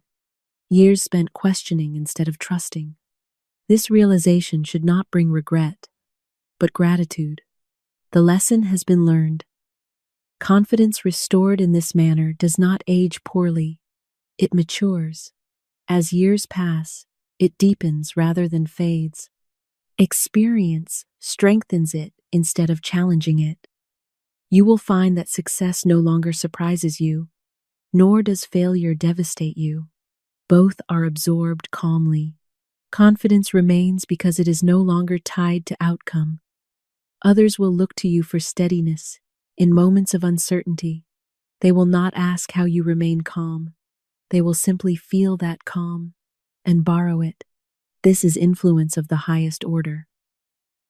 Years spent questioning instead of trusting. This realization should not bring regret, but gratitude. The lesson has been learned. Confidence restored in this manner does not age poorly. It matures. As years pass, it deepens rather than fades. Experience strengthens it instead of challenging it. You will find that success no longer surprises you. nor does failure devastate you. Both are absorbed calmly. Confidence remains because it is no longer tied to outcome. Others will look to you for steadiness in moments of uncertainty. They will not ask how you remain calm. They will simply feel that calm and borrow it. This is influence of the highest order.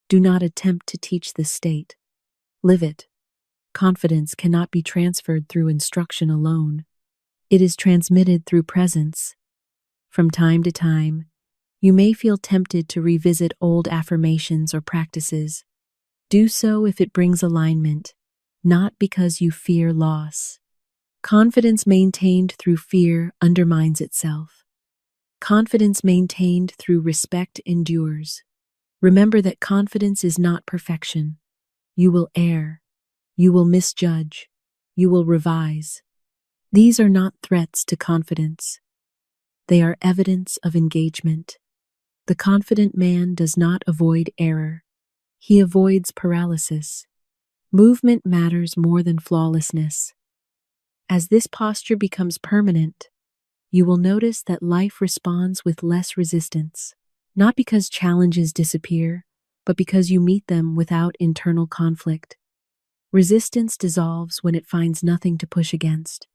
Do not attempt to teach this state. Live it. Confidence cannot be transferred through instruction alone. It is transmitted through presence. From time to time, you may feel tempted to revisit old affirmations or practices. Do so if it brings alignment, not because you fear loss. Confidence maintained through fear undermines itself. Confidence maintained through respect endures. Remember that confidence is not perfection. You will err. You will misjudge. You will revise. These are not threats to confidence. They are evidence of engagement. The confident man does not avoid error. He avoids paralysis. Movement matters more than flawlessness. As this posture becomes permanent, you will notice that life responds with less resistance, not because challenges disappear, but because you meet them without internal conflict. Resistance dissolves when it finds nothing to push against.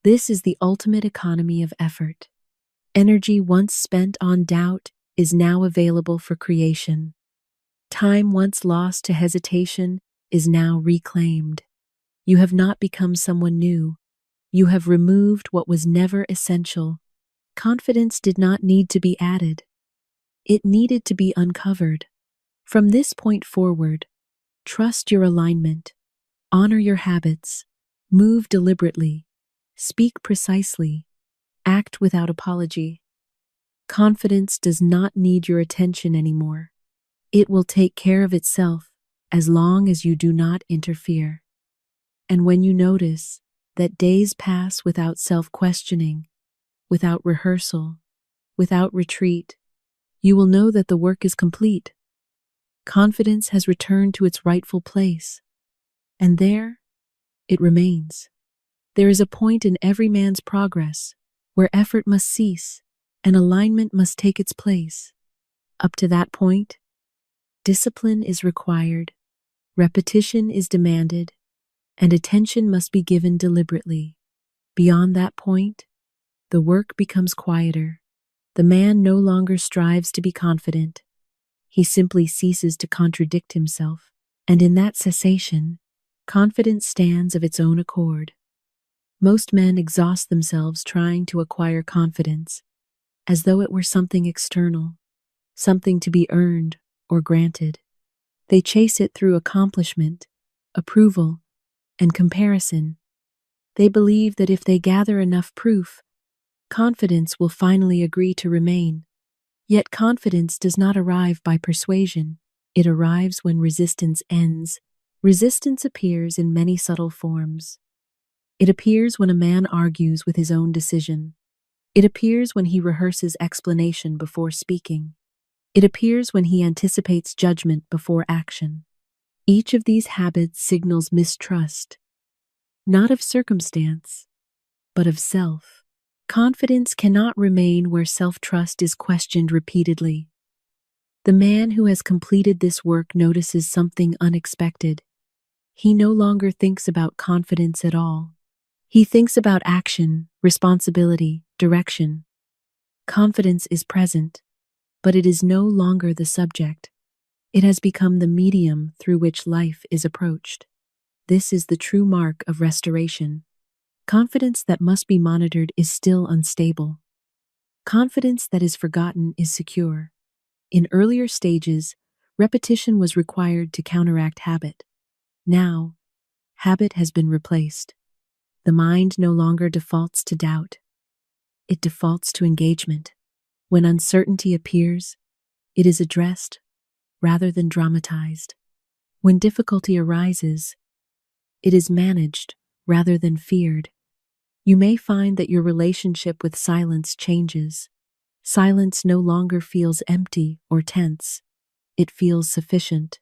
This is the ultimate economy of effort. Energy once spent on doubt is now available for creation. Time once lost to hesitation is now reclaimed. You have not become someone new. You have removed what was never essential. Confidence did not need to be added. It needed to be uncovered. From this point forward, trust your alignment. Honor your habits. Move deliberately. Speak precisely. Act without apology. Confidence does not need your attention anymore. It will take care of itself as long as you do not interfere. And when you notice that days pass without self-questioning, without rehearsal, without retreat, you will know that the work is complete. Confidence has returned to its rightful place, and there it remains. There is a point in every man's progress where effort must cease and alignment must take its place. Up to that point, discipline is required, repetition is demanded, and attention must be given deliberately. Beyond that point, the work becomes quieter. The man no longer strives to be confident. He simply ceases to contradict himself, and in that cessation, confidence stands of its own accord. Most men exhaust themselves trying to acquire confidence, as though it were something external, something to be earned or granted. They chase it through accomplishment, approval, and comparison. They believe that if they gather enough proof, confidence will finally agree to remain. Yet confidence does not arrive by persuasion. It arrives when resistance ends. Resistance appears in many subtle forms. It appears when a man argues with his own decision. It appears when he rehearses explanation before speaking. It appears when he anticipates judgment before action. Each of these habits signals mistrust, not of circumstance, but of self. Confidence cannot remain where self-trust is questioned repeatedly. The man who has completed this work notices something unexpected. He no longer thinks about confidence at all. He thinks about action, responsibility, direction. Confidence is present, but it is no longer the subject. It has become the medium through which life is approached. This is the true mark of restoration. Confidence that must be monitored is still unstable. Confidence that is forgotten is secure. In earlier stages, repetition was required to counteract habit. Now, habit has been replaced. The mind no longer defaults to doubt. It defaults to engagement. When uncertainty appears, it is addressed rather than dramatized. When difficulty arises, it is managed rather than feared. You may find that your relationship with silence changes. Silence no longer feels empty or tense. It feels sufficient.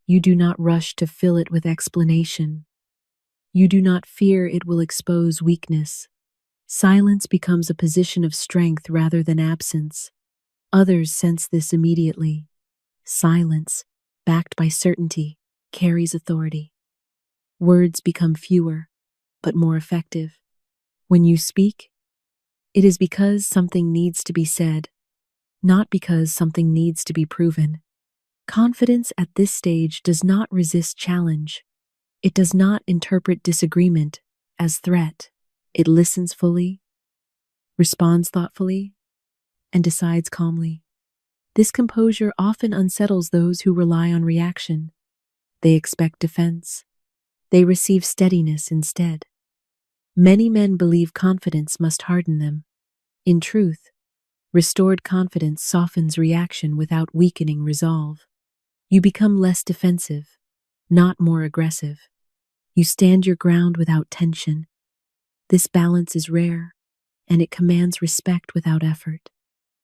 You do not rush to fill it with explanation. You do not fear it will expose weakness. Silence becomes a position of strength rather than absence. Others sense this immediately. Silence, backed by certainty, carries authority. Words become fewer, but more effective. When you speak, it is because something needs to be said, not because something needs to be proven. Confidence at this stage does not resist challenge. It does not interpret disagreement as threat. It listens fully, responds thoughtfully, and decides calmly. This composure often unsettles those who rely on reaction. They expect defense. They receive steadiness instead. Many men believe confidence must harden them. In truth, restored confidence softens reaction without weakening resolve. You become less defensive, not more aggressive. You stand your ground without tension. This balance is rare, and it commands respect without effort.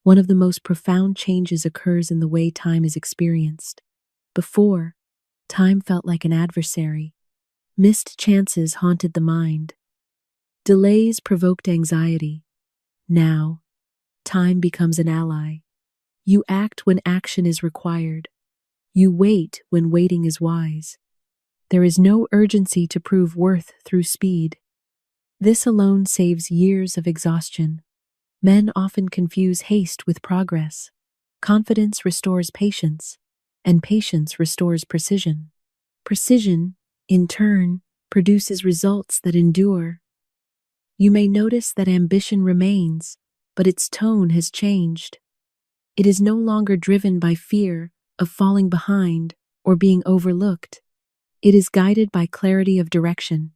One of the most profound changes occurs in the way time is experienced. Before, time felt like an adversary. Missed chances haunted the mind. Delays provoked anxiety. Now, time becomes an ally. You act when action is required. You wait when waiting is wise. There is no urgency to prove worth through speed. This alone saves years of exhaustion. Men often confuse haste with progress. Confidence restores patience, and patience restores precision. Precision, in turn, produces results that endure. You may notice that ambition remains, but its tone has changed. It is no longer driven by fear of falling behind or being overlooked. It is guided by clarity of direction.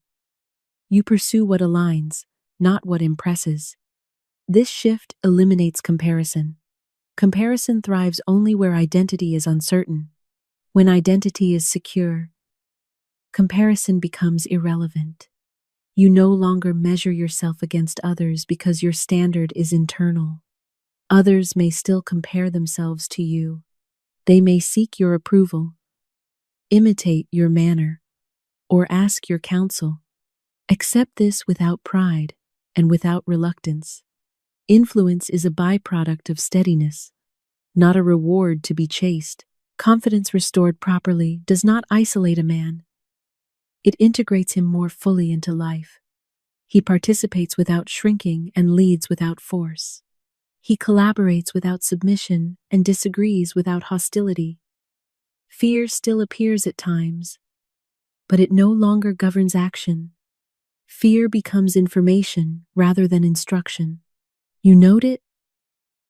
You pursue what aligns, not what impresses. This shift eliminates comparison. Comparison thrives only where identity is uncertain. When identity is secure, comparison becomes irrelevant. You no longer measure yourself against others because your standard is internal. Others may still compare themselves to you. They may seek your approval, imitate your manner, or ask your counsel. Accept this without pride and without reluctance. Influence is a byproduct of steadiness, not a reward to be chased. Confidence restored properly does not isolate a man. It integrates him more fully into life. He participates without shrinking and leads without force. He collaborates without submission and disagrees without hostility. Fear still appears at times, but it no longer governs action. Fear becomes information rather than instruction. You note it,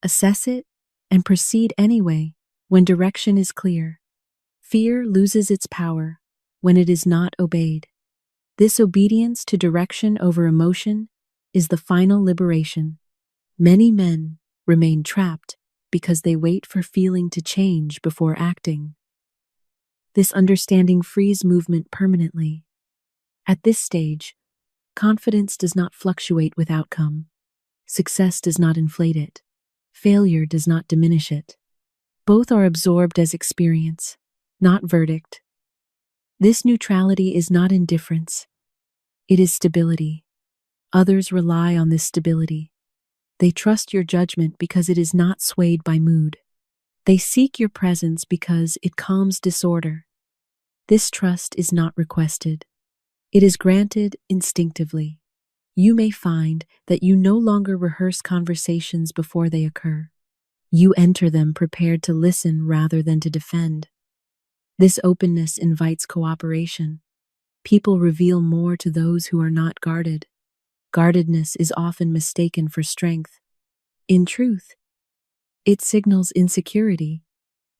assess it, and proceed anyway when direction is clear. Fear loses its power when it is not obeyed. This obedience to direction over emotion is the final liberation. Many men remain trapped because they wait for feeling to change before acting. This understanding frees movement permanently. At this stage, confidence does not fluctuate with outcome. Success does not inflate it. Failure does not diminish it. Both are absorbed as experience, not verdict. This neutrality is not indifference. It is stability. Others rely on this stability. They trust your judgment because it is not swayed by mood. They seek your presence because it calms disorder. This trust is not requested. It is granted instinctively. You may find that you no longer rehearse conversations before they occur. You enter them prepared to listen rather than to defend. This openness invites cooperation. People reveal more to those who are not guarded. Guardedness is often mistaken for strength. In truth, it signals insecurity.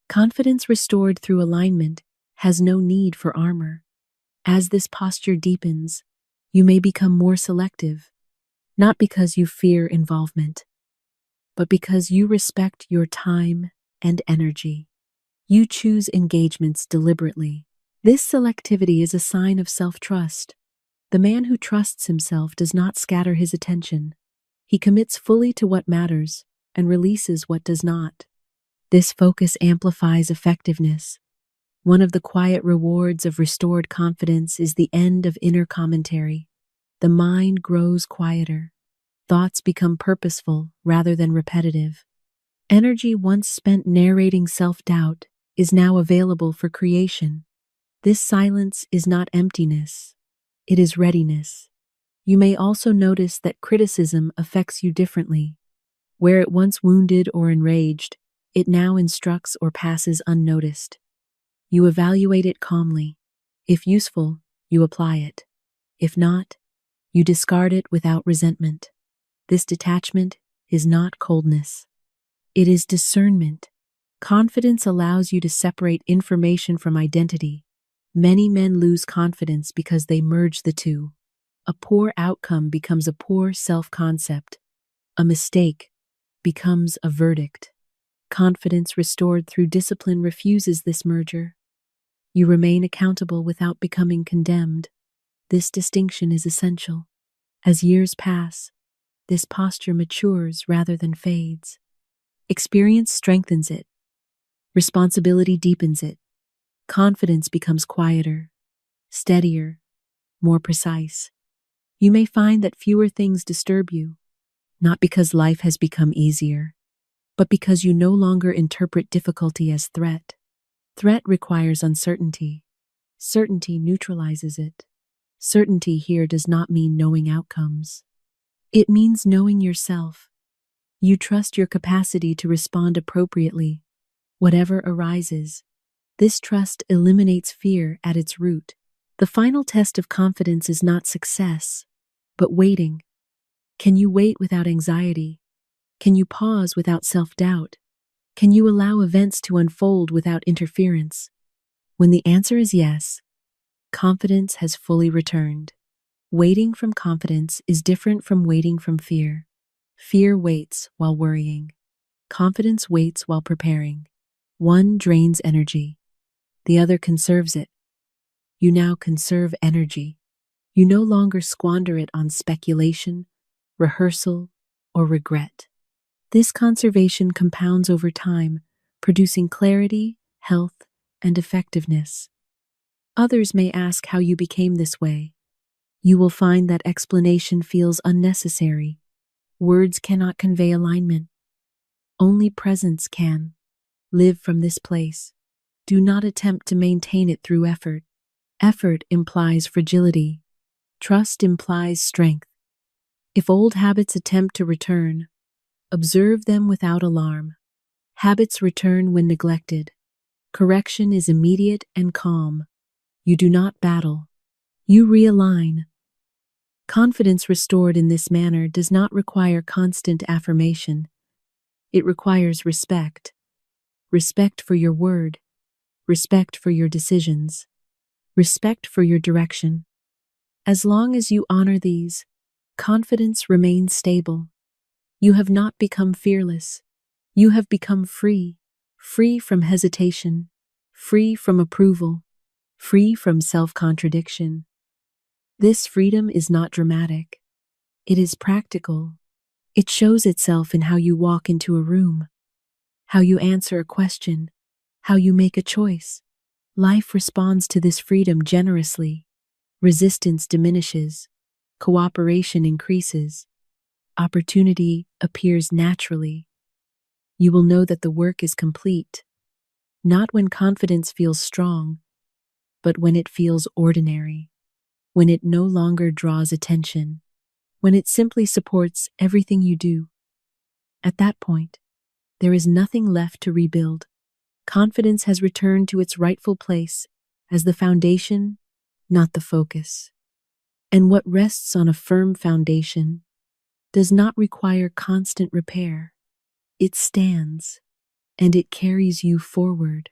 Confidence restored through alignment has no need for armor. As this posture deepens, you may become more selective, not because you fear involvement, but because you respect your time and energy. You choose engagements deliberately. This selectivity is a sign of self-trust. The man who trusts himself does not scatter his attention. He commits fully to what matters and releases what does not. This focus amplifies effectiveness. One of the quiet rewards of restored confidence is the end of inner commentary. The mind grows quieter. Thoughts become purposeful rather than repetitive. Energy once spent narrating self-doubt is now available for creation. This silence is not emptiness, it is readiness. You may also notice that criticism affects you differently. Where it once wounded or enraged, it now instructs or passes unnoticed. You evaluate it calmly. If useful, you apply it. If not, you discard it without resentment. This detachment is not coldness. It is discernment. Confidence allows you to separate information from identity. Many men lose confidence because they merge the two. A poor outcome becomes a poor self-concept. A mistake becomes a verdict. Confidence restored through discipline refuses this merger. You remain accountable without becoming condemned. This distinction is essential. As years pass, this posture matures rather than fades. Experience strengthens it. Responsibility deepens it. Confidence becomes quieter, steadier, more precise. You may find that fewer things disturb you, not because life has become easier, but because you no longer interpret difficulty as threat. Threat requires uncertainty. Certainty neutralizes it. Certainty here does not mean knowing outcomes. It means knowing yourself. You trust your capacity to respond appropriately, whatever arises. This trust eliminates fear at its root. The final test of confidence is not success, but waiting. Can you wait without anxiety? Can you pause without self-doubt? Can you allow events to unfold without interference? When the answer is yes, confidence has fully returned. Waiting from confidence is different from waiting from fear. Fear waits while worrying. Confidence waits while preparing. One drains energy. The other conserves it. You now conserve energy. You no longer squander it on speculation, rehearsal, or regret. This conservation compounds over time, producing clarity, health, and effectiveness. Others may ask how you became this way. You will find that explanation feels unnecessary. Words cannot convey alignment. Only presence can. Live from this place. Do not attempt to maintain it through effort. Effort implies fragility. Trust implies strength. If old habits attempt to return, observe them without alarm. Habits return when neglected. Correction is immediate and calm. You do not battle. You realign. Confidence restored in this manner does not require constant affirmation. It requires respect. Respect for your word. Respect for your decisions. Respect for your direction. As long as you honor these, confidence remains stable. You have not become fearless. You have become free. Free from hesitation. Free from approval. Free from self-contradiction. This freedom is not dramatic. It is practical. It shows itself in how you walk into a room, how you answer a question, how you make a choice. Life responds to this freedom generously. Resistance diminishes. Cooperation increases. Opportunity appears naturally. You will know that the work is complete, not when confidence feels strong, but when it feels ordinary, when it no longer draws attention, when it simply supports everything you do. At that point, there is nothing left to rebuild. Confidence has returned to its rightful place as the foundation, not the focus. And what rests on a firm foundation does not require constant repair. It stands, and it carries you forward.